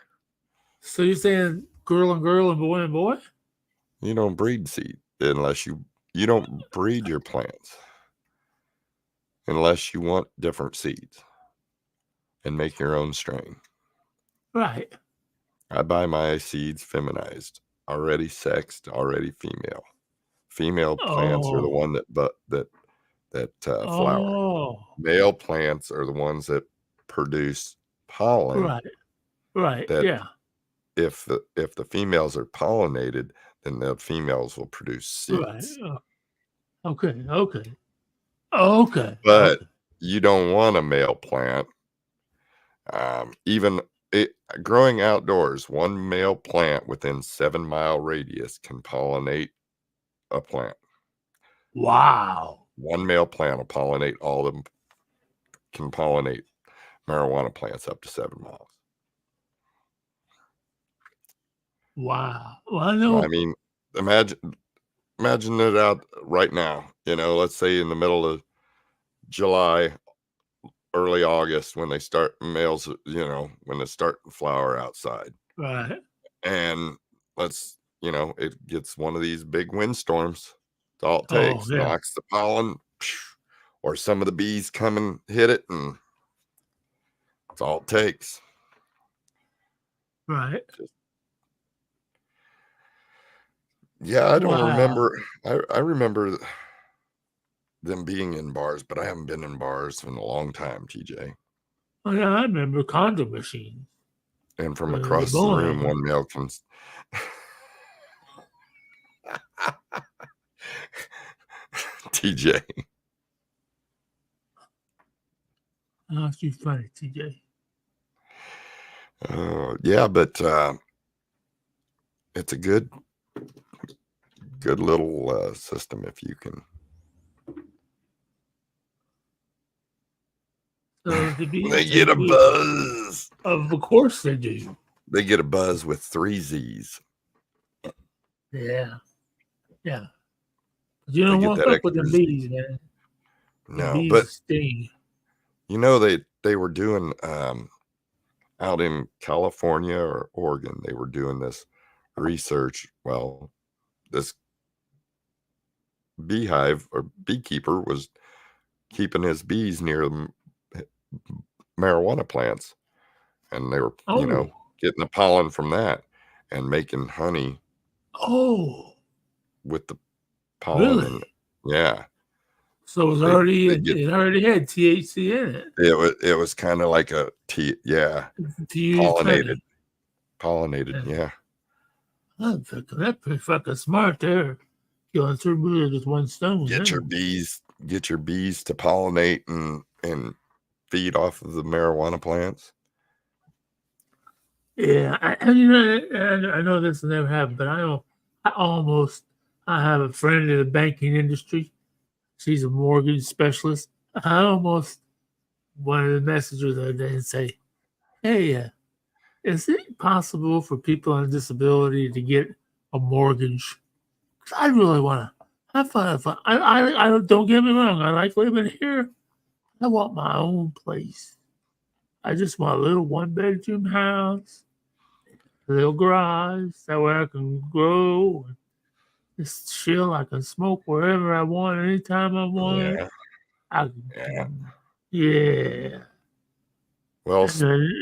So you're saying girl and girl and boy? You don't breed seed unless you don't breed your plants unless you want different seeds and make your own strain. Right. I buy my seeds feminized, already sexed, already female. Female plants are the one that flower. Oh. Male plants are the ones that produce pollen. Right. Right. That Yeah. if the females are pollinated, then the females will produce seeds. Right. Okay. But you don't want a male plant. Growing outdoors, one male plant within 7-mile radius can pollinate a plant. Wow. One male plant will pollinate all of them. Can pollinate marijuana plants up to 7 miles. Wow. Well, I know. I mean, imagine it out right now. You know, let's say in the middle of July, early August, when they start males, when they start to flower outside. Right. And it gets one of these big windstorms. It's all it takes. yeah. Knocks the pollen, or some of the bees come and hit it, and it's all it takes. Right. Yeah, I don't remember. I remember them being in bars, but I haven't been in bars in a long time, TJ. Oh, yeah, I remember condom machines. And from across the room, one male comes. TJ. Oh, she's funny, TJ. Yeah, but it's a good little system if you can. So they get a buzz. Of course they do. They get a buzz with 3 Z's. Yeah. You don't want to fuck with the bees, man. No, but sting. They were doing out in California or Oregon. They were doing this research. Well, this beehive or beekeeper was keeping his bees near the marijuana plants, and they were getting the pollen from that and making honey with the pollen. Really? Yeah. So it was it already had THC in it. It was kind of like a pollinated. Yeah. That's pretty fucking smart there. Killing 2 birds with one stone. Get your bees to pollinate and feed off of the marijuana plants. Yeah, I know this never happened, but I have a friend in the banking industry. She's a mortgage specialist. I almost wanted to message her the other day and say, hey, is it possible for people on disability to get a mortgage? Because I really want to have fun. I don't get me wrong. I like living here. I want my own place. I just want a little 1-bedroom house, a little garage. That way I can grow and just chill. I can smoke wherever I want, anytime I want. Yeah. Yeah. Well, That's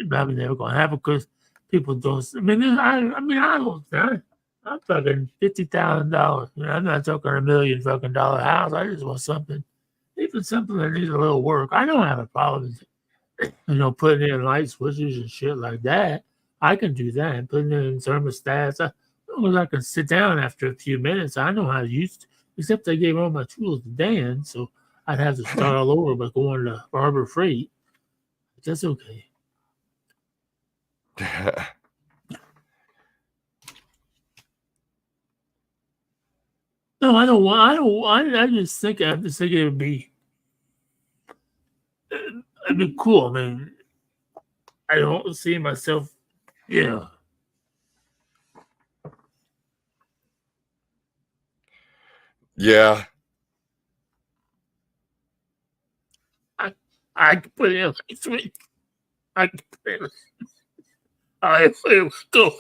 probably never gonna happen because people don't. I mean, I'm fucking $50,000. I'm not talking $1 million fucking dollar house. I just want something, even something that needs a little work. I don't have a problem, putting in light switches and shit like that. I can do that. Putting in thermostats. As long as I can sit down after a few minutes, I know how to use it. Except they gave all my tools to Dan, so I'd have to start all over by going to Harbor Freight. But that's okay. No, I don't want. I don't. I just think. I just think it would be. It'd be cool. I mean, I don't see myself. Yeah. Yeah. I can put in like 3. I can put in. I feel so.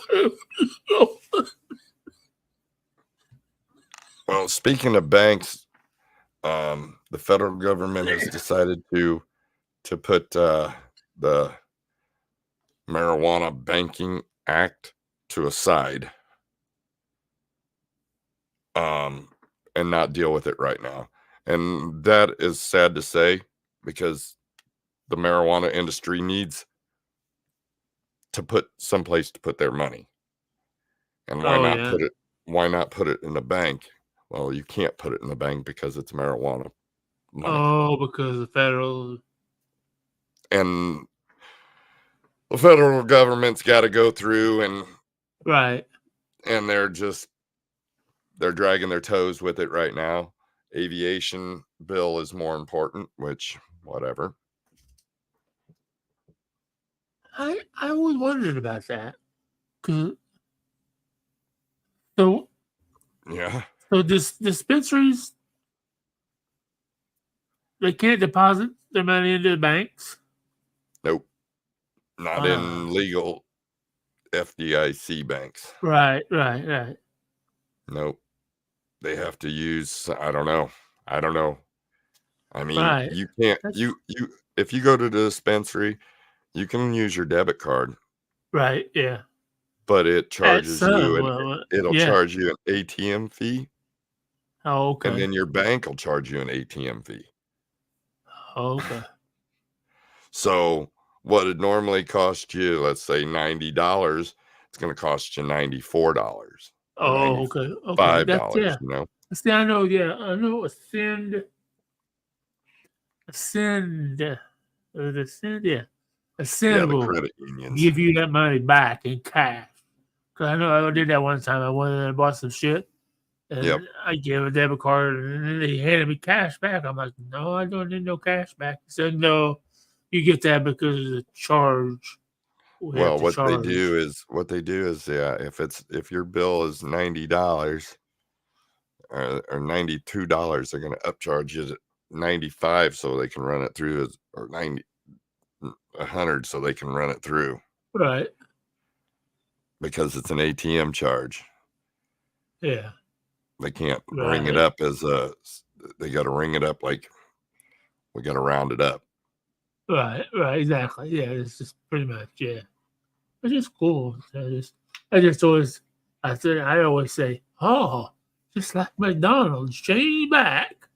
Well, speaking of banks, the federal government has decided to put the Marijuana Banking Act to a side, and not deal with it right now. And that is sad to say, because the marijuana industry needs to put someplace to put their money. And why not put it in a bank? Well, you can't put it in the bank because it's marijuana money. Oh, because the federal. And the federal government's got to go through and Right. And they're dragging their toes with it right now. Aviation bill is more important, which whatever. I always wondered about that. So Yeah. So dispensaries, they can't deposit their money into the banks. Nope. Not in legal FDIC banks. Right. Nope. They have to use, I don't know. I mean, Right. you can't, if you go to the dispensary, you can use your debit card. Right. Yeah. But it charges it'll charge you an ATM fee. Oh, okay. And then your bank will charge you an ATM fee. Oh, okay. So what would normally cost you, let's say $90, it's going to cost you $94. Oh, okay. $5, you know? See, I know Ascend, the credit unions give you that money back in cash. Because I know I did that one time. I went in and bought some shit. And I gave a debit card, and then they handed me cash back. I'm like, no, I don't need no cash back. He said, no, you get that because of the charge. Well, what they do is, if your bill is $90 or $92, they're going to upcharge you to $95 so they can run it through, or $100 so they can run it through. Right. Because it's an ATM charge. Yeah. They can't ring it up they got to ring it up like we got to round it up. Right, exactly. Yeah, it's just pretty much, yeah. It's just cool. I always say, oh, just like McDonald's, change back.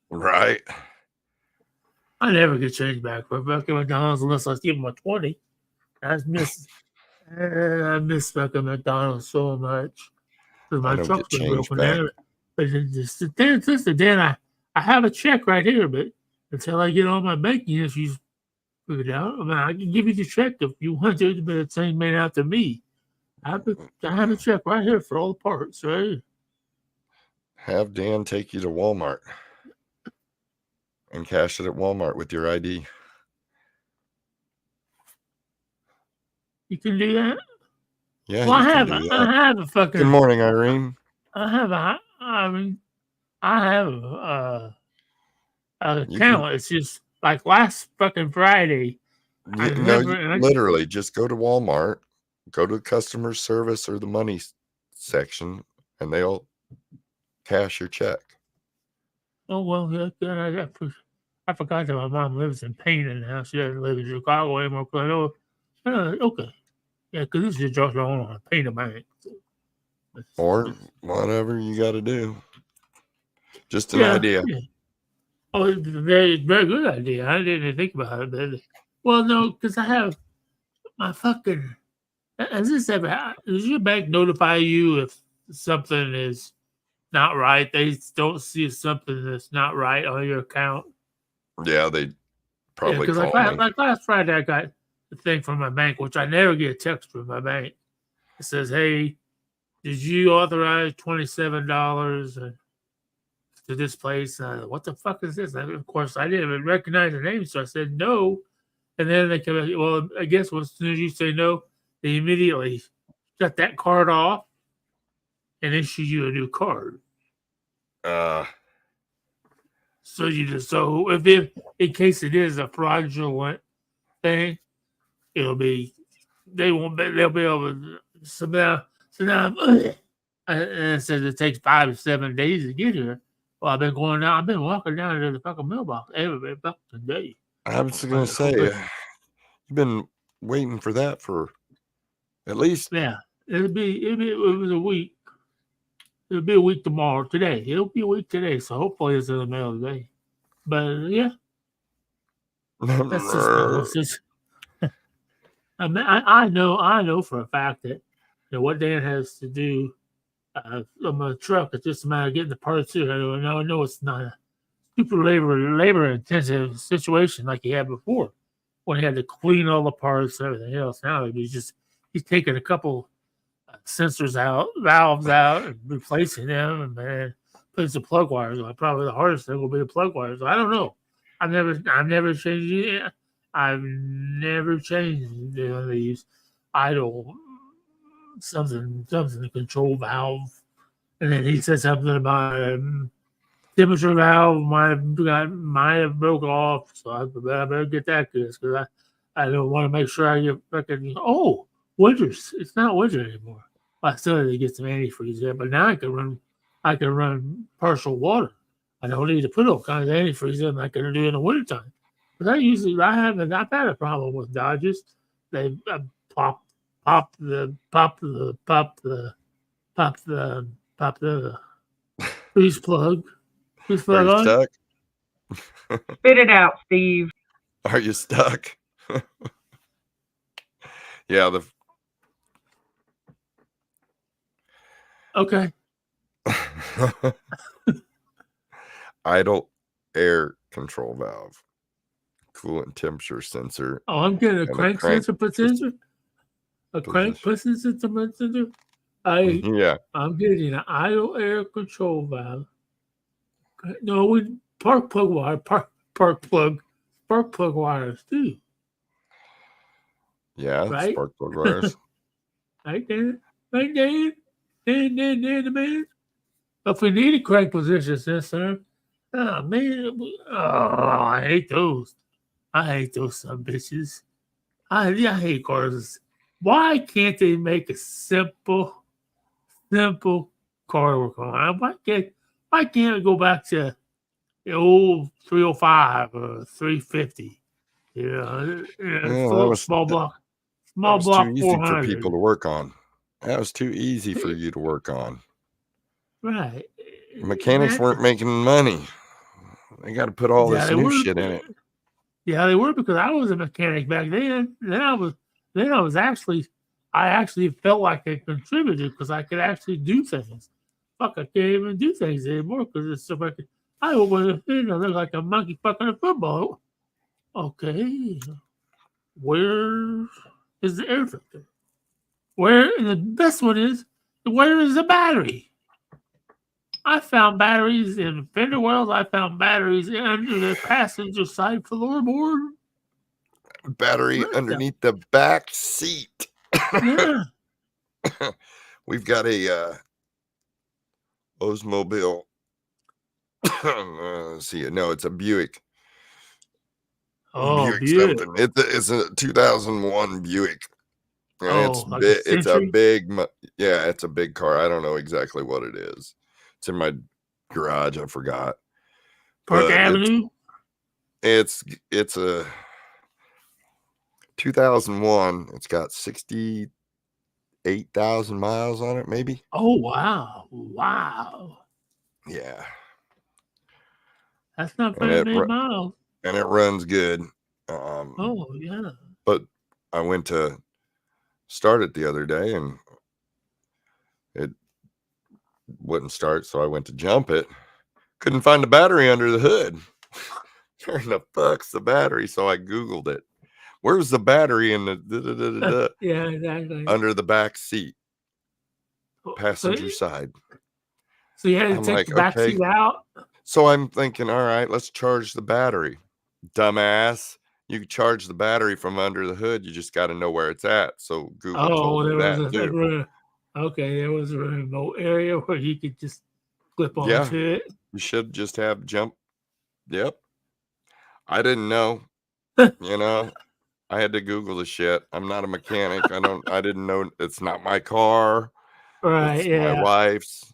Right. I never get change back for fucking McDonald's unless I give them a 20. I miss fucking McDonald's so much. Because my truck's been broken down. But then I have a check right here, but until I get all my banking issues figured out, I mean, I can give you the check if you want to, but it's ain't made out to me. I have a check right here for all the parts, right? Have Dan take you to Walmart and cash it at Walmart with your ID. You can do that? Yeah, well, I have a fucking. Good morning, Irene. I have an account. It's just like last fucking Friday. Literally, just go to Walmart, go to customer service or the money section, and they'll cash your check. Oh well, yeah. I forgot that my mom lives in Pana now. She doesn't live in Chicago anymore. Cause I know, okay, yeah, because this is just on a Pana bank. Or whatever you got to do. Just an Yeah, idea. yeah. Oh, it's a very, very good idea. I didn't even think about it. But, well, no, because I have my fucking. Has this ever? Does your bank notify you if something is not right? They don't see something that's not right on your account. Yeah, they Yeah, probably because call me. like last Friday, I got the thing from my bank, which I never get a text from my bank. It says, "Hey, did you authorize $27 to this place? What the fuck is this?" And of course, I didn't even recognize the name, so I said no. And then they come, well, I guess as soon as you say no, they immediately shut that card off and issue you a new card. So if in case it is a fraudulent thing, it'll be they'll be able to now and it says it takes 5 to 7 days to get here. Well, I've been walking down to the fucking mailbox every fucking day. I was going to say, you've been waiting for that for at least. Yeah, it was a week. It'll be a week tomorrow. Today, it'll be a week today. So hopefully it's in the mail today. But yeah, that's just I mean, I know for a fact that what Dan has to do on my truck. It's just a matter of getting the parts here. I know it's not a super labor intensive situation like he had before, when he had to clean all the parts and everything else. Now he's taking a couple sensors out, valves out, and replacing them, and then putting some plug wires on. Probably the hardest thing will be the plug wires. I don't know. I've never changed it. I've never changed these idle something control valve. And then he said something about temperature valve might have broke off. So I better get that because I don't want to make sure I get fucking winters. It's not winter anymore. I still had to get some antifreeze there, but now I can run partial water. I don't need to put all kinds of antifreeze in like I do in the wintertime. But I've had a problem with Dodges. They pop the freeze plug. Freeze plug Are you on. stuck? Spit it out, Steve. Are you stuck? Yeah, Okay. idle air control valve, coolant temperature sensor. Oh, I'm getting a And a crank crank sensor sensor. A crank sensor. Yeah, I'm getting an idle air control valve. No, we spark plug wires too. yeah, Right? spark plug wires. Right there. The man. If we need a crank position sensor, oh man, I hate those. I hate those some bitches. I hate cars. Why can't they make a simple car work on? Why can't it go back to the old 305 or 350? That was small block too easy 400. for people to work on. That was too easy for you to work on. Right. Mechanics weren't making money. They got to put all this new shit in it. Yeah, they were, because I was a mechanic back then. I actually felt like I contributed because I could actually do things. Fuck, I can't even do things anymore because it's so fucking. I look like a monkey fucking a football. Okay, where is the air filter? And the best one is, where is the battery? I found batteries in fender wells. I found batteries under the passenger side floorboard. Battery underneath the back seat. Yeah. We've got a Oldsmobile. It's a Buick. Oh, Buick something. It's a 2001 Buick. It's a big, it's a big car. I don't know exactly what it is. It's in my garage. I forgot. Park Avenue. It's a 2001. It's got 68,000 miles on it, maybe. Oh wow, wow, Yeah, that's not and very it many miles. and it runs good. Oh yeah. But I went to start it the other day and it wouldn't start, so I went to jump it. Couldn't find the battery under the hood. Where in the fuck's the battery? So I Googled it. Where's the battery in the Yeah, exactly. under the back seat, So, passenger side? so you had to I'm take like, the back okay. seat out. So I'm thinking, all right, let's charge the battery. Dumbass. You can charge the battery from under the hood. You just got to know where it's at. So Google told me There was that a too. room. Okay, there was a remote area where you could just clip Yeah. onto it. You should just have jump. Yep. I didn't know. You know, I had to Google the shit. I'm not a mechanic. I didn't know. It's not my car. Right, It's my yeah. wife's.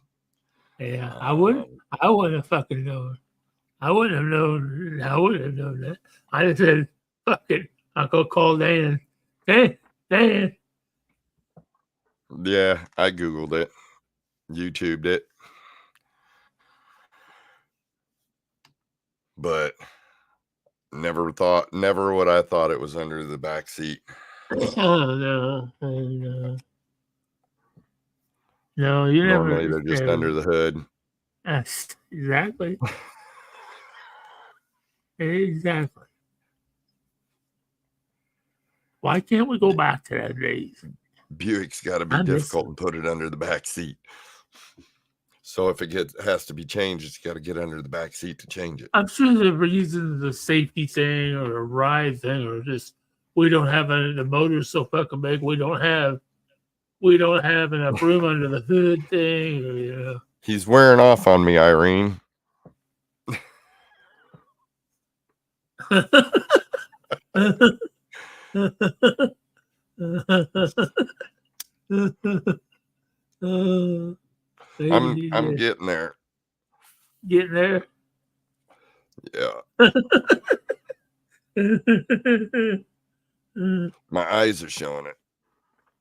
Yeah. I wouldn't have fucking known. I wouldn't have known that. I just said, fuck it. I'll go call Dan. Dan. Yeah, I Googled it. YouTubed it. But never would I thought it was under the back seat. Oh no. No, you Normally never. they're just under the hood. Yes, exactly. Exactly. Why can't we go back to that days? Buick's got to be I miss difficult and put it under the back seat. So if it has to be changed, it's got to get under the back seat to change it. I'm sure the reason the safety thing or a ride thing or just we don't have the motor's so fucking big we don't have enough room under the hood thing or you know. He's wearing off on me, Irene. I'm getting there. Getting there. Yeah. My eyes are showing it.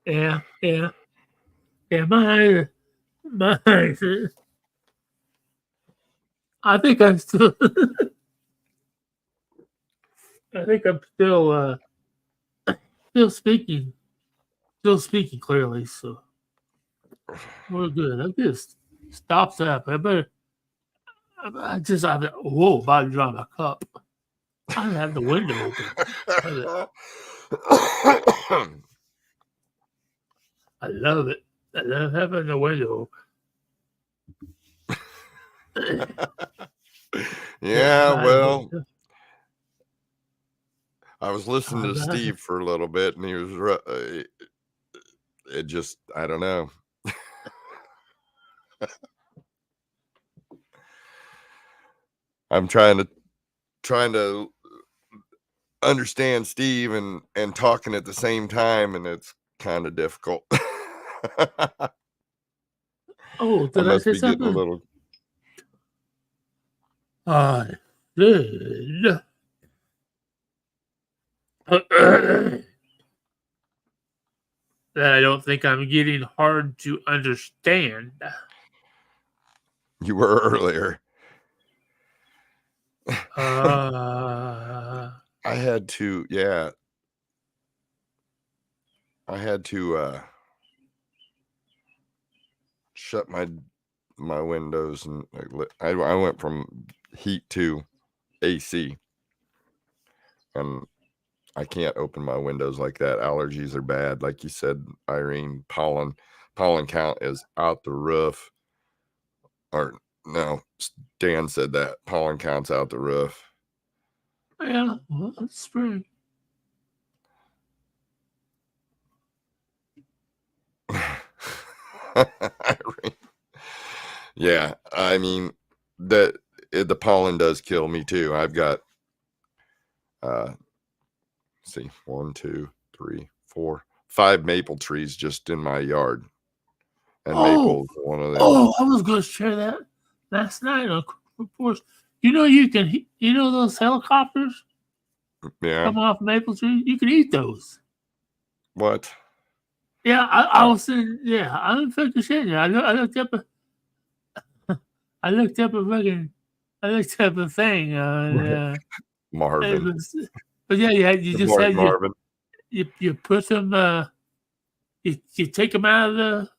Yeah. My eyes. I think I'm still. Still speaking clearly. So we're good. I just stops up. I better. I whoa! About to drop my cup. I have the window open. I love it. I love having the window open. Yeah, well, I was listening to Steve for a little bit, and he was it just I don't know. I'm trying to understand Steve and talking at the same time, and it's kind of difficult. Oh, did I say be something? Getting a little. I did. That I don't think I'm getting hard to understand. You were earlier. Uh, I had to, yeah. I had to shut my windows, and I went from heat to AC, and I can't open my windows like that. Allergies are bad, like you said, Irene. Pollen count is out the roof. Or no, Dan said that pollen count's out the roof. yeah, well, it's spring. Yeah, I mean the pollen does kill me too. I've got see 1, 2, 3, 4, 5 maple trees just in my yard, and maple is one of them. Oh, I was going to share that last night on porch. you can, those helicopters Yeah. come off maple trees. You can eat those. What? Yeah, I was saying, yeah, I don't fucking shit. I looked up I looked up a fucking, I looked up a thing on, it Marvin. was, but yeah, you Good just morning, had Marvin. you put them, you take them out of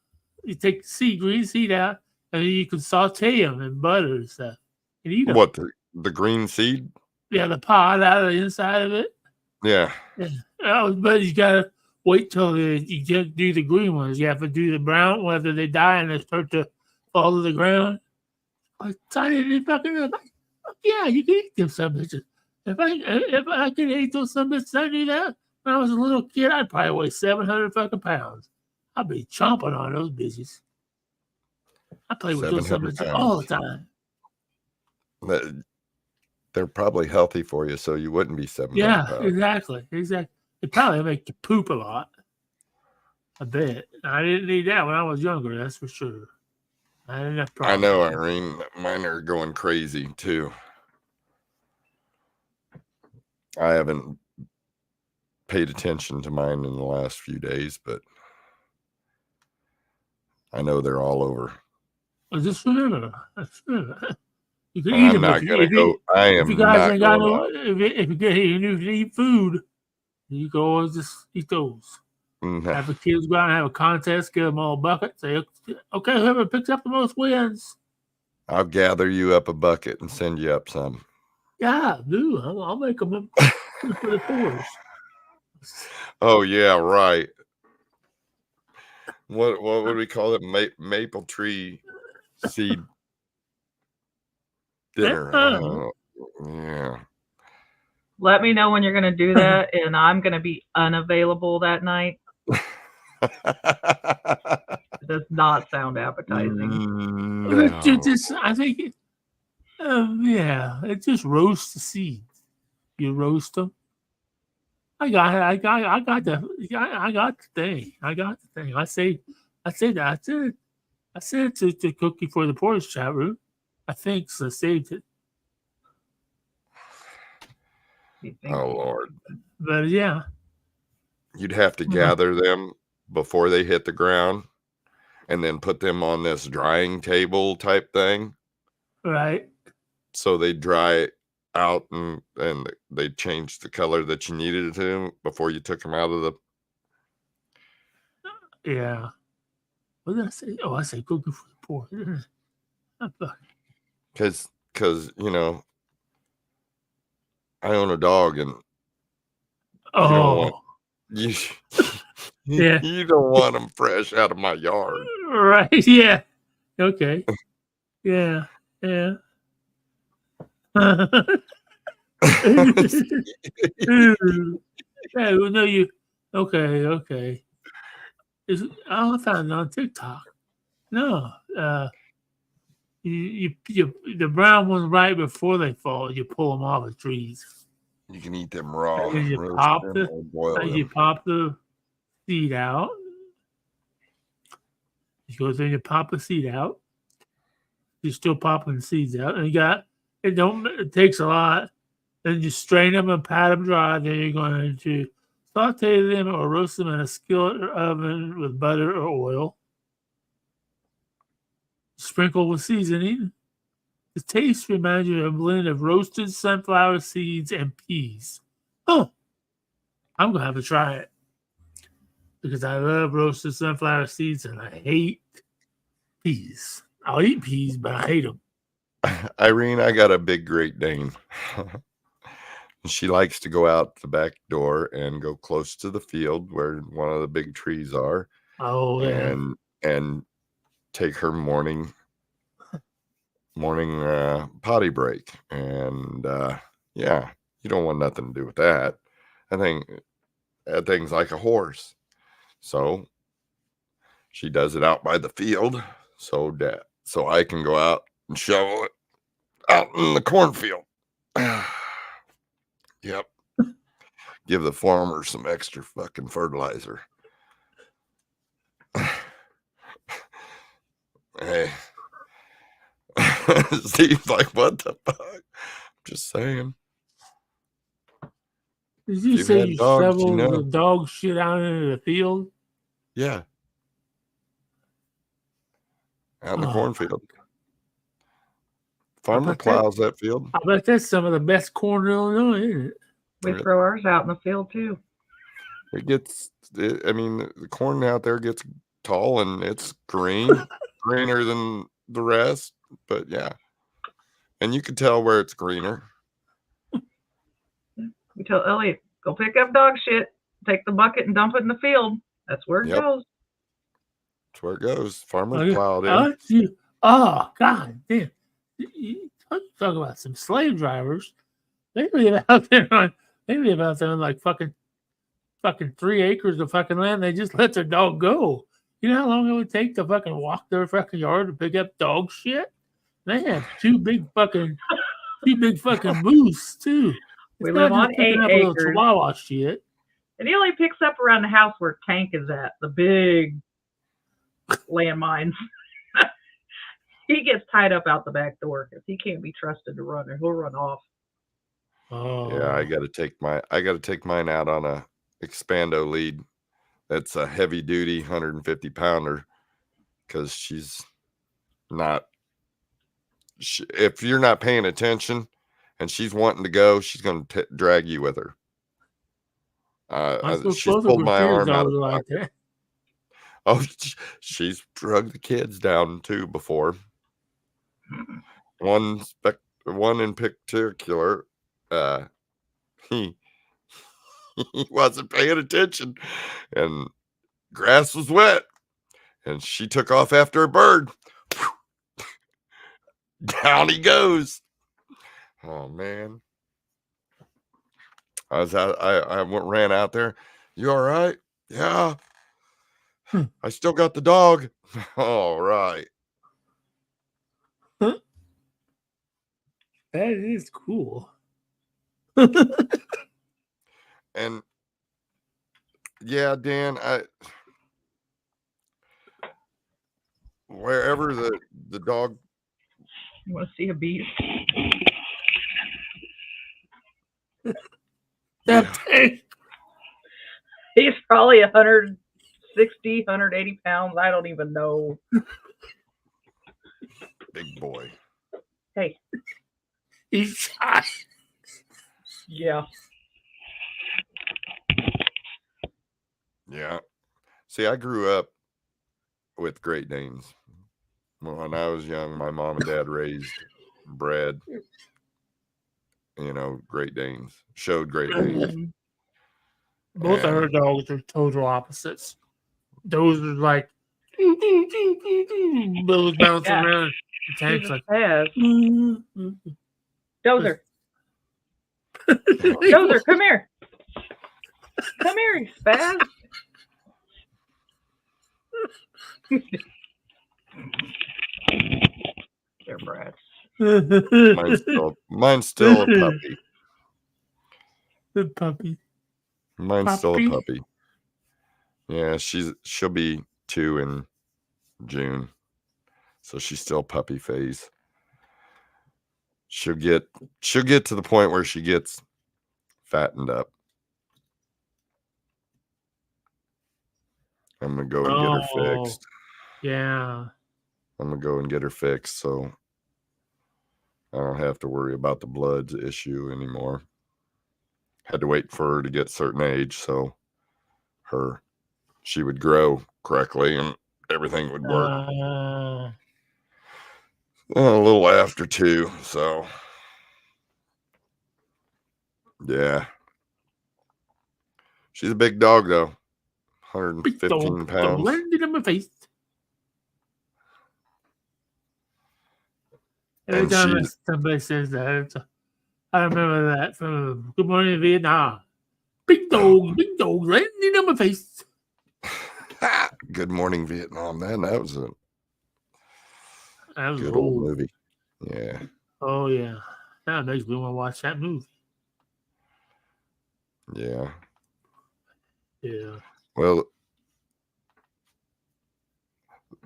you take the green seed out, and then you can saute them in butter and stuff and eat them. What, the green seed? Yeah, the pod out of the inside of it. Yeah. Yeah. But you gotta wait till you just do the green ones. You have to do the brown, whether they die and they start to fall to the ground. I didn't fucking know. Yeah, you can eat them some bitches. If I could eat those some bitches, I knew that when I was a little kid, I'd probably weigh 700 fucking pounds. I'd be chomping on those bitches. I play with those some 700 bitches all the time. They're probably healthy for you, so you wouldn't be 700 Yeah, pounds. exactly. It probably make you poop a lot. I bet. I didn't need that when I was younger, that's for sure. I didn't have I problems. know, Irene. Mine are going crazy too. I haven't paid attention to mine in the last few days, but I know they're all over. Just remember, you can eat I'm them. not gonna go. I If am you guys not ain't got going no, out. if you get you need to eat food, you can always just eat those. No. Have the kids go out and have a contest, give them all a bucket. Say, okay, whoever picks up the most wins. I'll gather you up a bucket and send you up some. Yeah, do. I'll make them for the poor. Oh yeah, right. What would we call it? Maple tree seed dinner. Yeah. Let me know when you're going to do that, and I'm going to be unavailable that night. It does not sound appetizing. No. I think, it just roasts the seeds. You roast them. I got the thing. I said to Cookie for the porridge chat room. I think so. I saved it. Oh Lord. But yeah. You'd have to gather them before they hit the ground and then put them on this drying table type thing. Right. So they dry out and they change the color that you needed to before you took them out of the. Yeah. What did I say? Oh, I said Cookie for the porridge. Because I own a dog and you don't want them fresh out of my yard. Right. Yeah. Okay. Yeah. Yeah. No, you. Okay. I found it on TikTok. No. The brown ones right before they fall, you pull them off the trees. You can eat them raw. And you pop the seed out. You pop the seed out. You're still popping the seeds out, and it takes a lot. Then you strain them and pat them dry. Then you're going to saute them or roast them in a skillet or oven with butter or oil. Sprinkle with seasoning. The taste reminds you of a blend of roasted sunflower seeds and peas. Oh, I'm going to have to try it because I love roasted sunflower seeds and I hate peas. I'll eat peas, but I hate them. Irene, I got a big Great Dane. She likes to go out the back door and go close to the field where one of the big trees are. Oh, yeah. And take her morning potty break. And yeah, you don't want nothing to do with that. I think that thing's like a horse. So she does it out by the field so I can go out and shovel it out in the cornfield. Yep. Give the farmer some extra fucking fertilizer. Hey. Steve's like, what the fuck? Just saying. Did you you've say had you dogs, you shoveled know. the dog shit out into the field? Yeah. Out in the Oh, cornfield. I Farmer bet that, plows that field. I bet that's some of the best corn in Illinois, isn't it? We It- throw ours out in the field too. It gets, I mean, the corn out there gets tall and it's green, greener than the rest. But yeah. And you can tell where it's greener. We tell Elliot, go pick up dog shit, take the bucket and dump it in the field. That's where it Yep. goes. That's where it goes. Farmers Oh, yeah. plowed in. Oh, God damn. You talk about some slave drivers. They live out there on like fucking 3 acres of fucking land. They just let their dog go. You know how long it would take to fucking walk their fucking yard to pick up dog shit? They have two big fucking moose too. We It's live not on just picking 8 up a little acres. Chihuahua shit. And he only picks up around the house where Tank is at, the big landmines. He gets tied up out the back door because he can't be trusted to run, or he'll run off. Oh Yeah, I got to take mine out on a Expando lead. That's a heavy duty 150 pounder because she's not. If you're not paying attention and she's wanting to go, she's going to drag you with her. She's pulled my arm out of the like pocket. that. Oh, she's drugged the kids down too before. One in particular, he wasn't paying attention, and grass was wet, and she took off after a bird. Down he goes. Oh man! I ran out there. You all right? Yeah. I still got the dog. All right. That is cool. And yeah, Dan, wherever the dog. You want to see a beast? That thing. He's probably 160, 180 pounds. I don't even know. Big boy. Hey, He's shy. yeah. Yeah. See, I grew up with Great Danes. When I was young, my mom and dad raised, bred, Great Danes. Showed Great Danes. Both of her And dogs are total opposites. Those are like those bouncing Yeah. around. The Tank's Jesus like has. mm-hmm. Dozer. Dozer, come here. Come here, you spaz. They're brats. mine's still a puppy. The puppy. Mine's still a Puppy? puppy. Yeah, she'll be 2 in June. So she's still puppy phase. She'll get to the point where she gets fattened up. I'm gonna go and get her fixed. Yeah. I'm gonna go and get her fixed so I don't have to worry about the bloods issue anymore. Had to wait for her to get a certain age so she would grow correctly and everything would work. A little after 2, so yeah. She's a big dog though. 115 pounds. Landed in my face. Every And time she's somebody says that, I remember that from Good Morning Vietnam. Big dog, landing in my face. Good Morning Vietnam. Man, that was a That was good old old. movie. Yeah. Oh yeah, that makes me want to watch that movie. Yeah. Yeah. Well,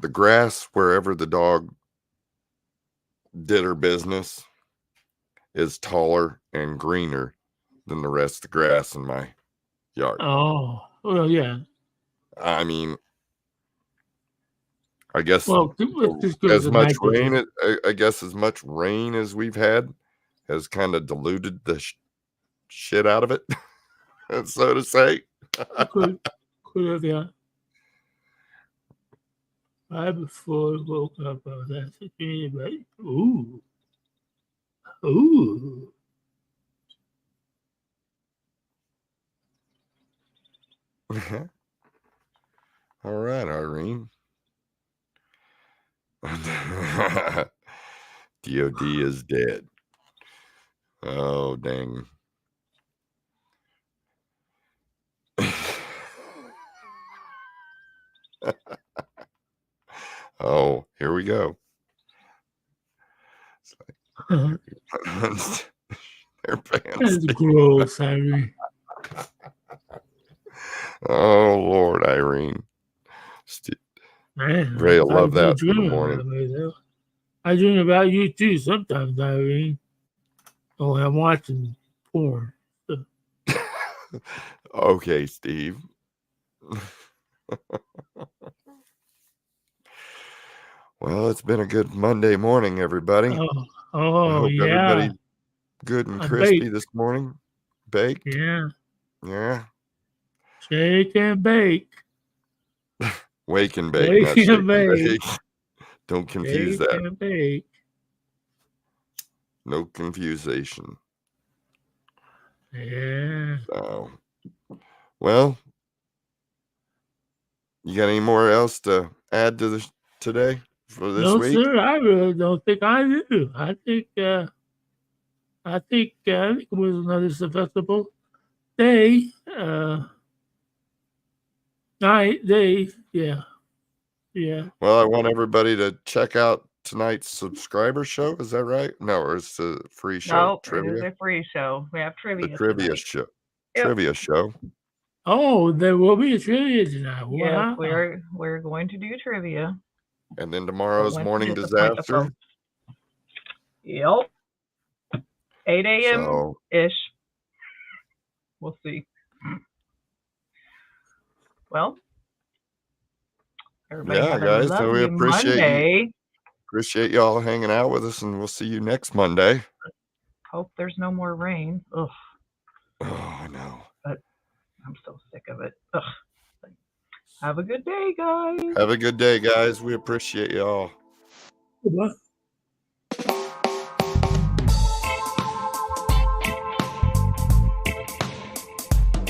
the grass wherever the dog did her business is taller and greener than the rest of the grass in my yard. Oh, well, yeah. I mean, I guess Well, let's just go as to much nitrogen. rain, I guess as much rain as we've had has kind of diluted the shit out of it, so to say. Could have, yeah. Right before I woke up, I was asking, but ooh. All right, Irene. DOD is dead. Oh, dang. Oh, here we go. Their pants. That's gross, Irene. Oh, Lord, Irene. Man, Ray will I love that in the dream morning. about me, though. I dream about you too sometimes, Irene. Oh, I'm watching porn. Okay, Steve. Well, it's been a good Monday morning, everybody. I hope Yeah. everybody good and I crispy baked. this morning. Baked? Yeah. Yeah. Shake and bake. Wake and bake, not Shake shake and and bake. bake. Don't confuse Shake that. and bake. No confusion. Yeah. So, well, you got any more else to add to this today for this No, week? sir, I really don't think I do. I think it was another successful day. Day. Yeah. Well, I want everybody to check out tonight's subscriber show. Is that right? No, or it's a free show. No, it is Trivia. a free show. We have trivia. The trivia tonight. show. Yep. Trivia show. Oh, there will be a trivia tonight. Yes, Wow. we're going to do trivia. And then tomorrow's Won't morning disappoint the disaster. folks. Yep. 8 a.m. So, ish. We'll see. Well, everybody yeah, have a guys. So we lovely appreciate Monday. Appreciate y'all hanging out with us, and we'll see you next Monday. Hope there's no more rain. Ugh, Oh, I know. I'm so sick of it. Ugh. Have a good day, guys. Have a good day, guys. We appreciate y'all. Goodbye.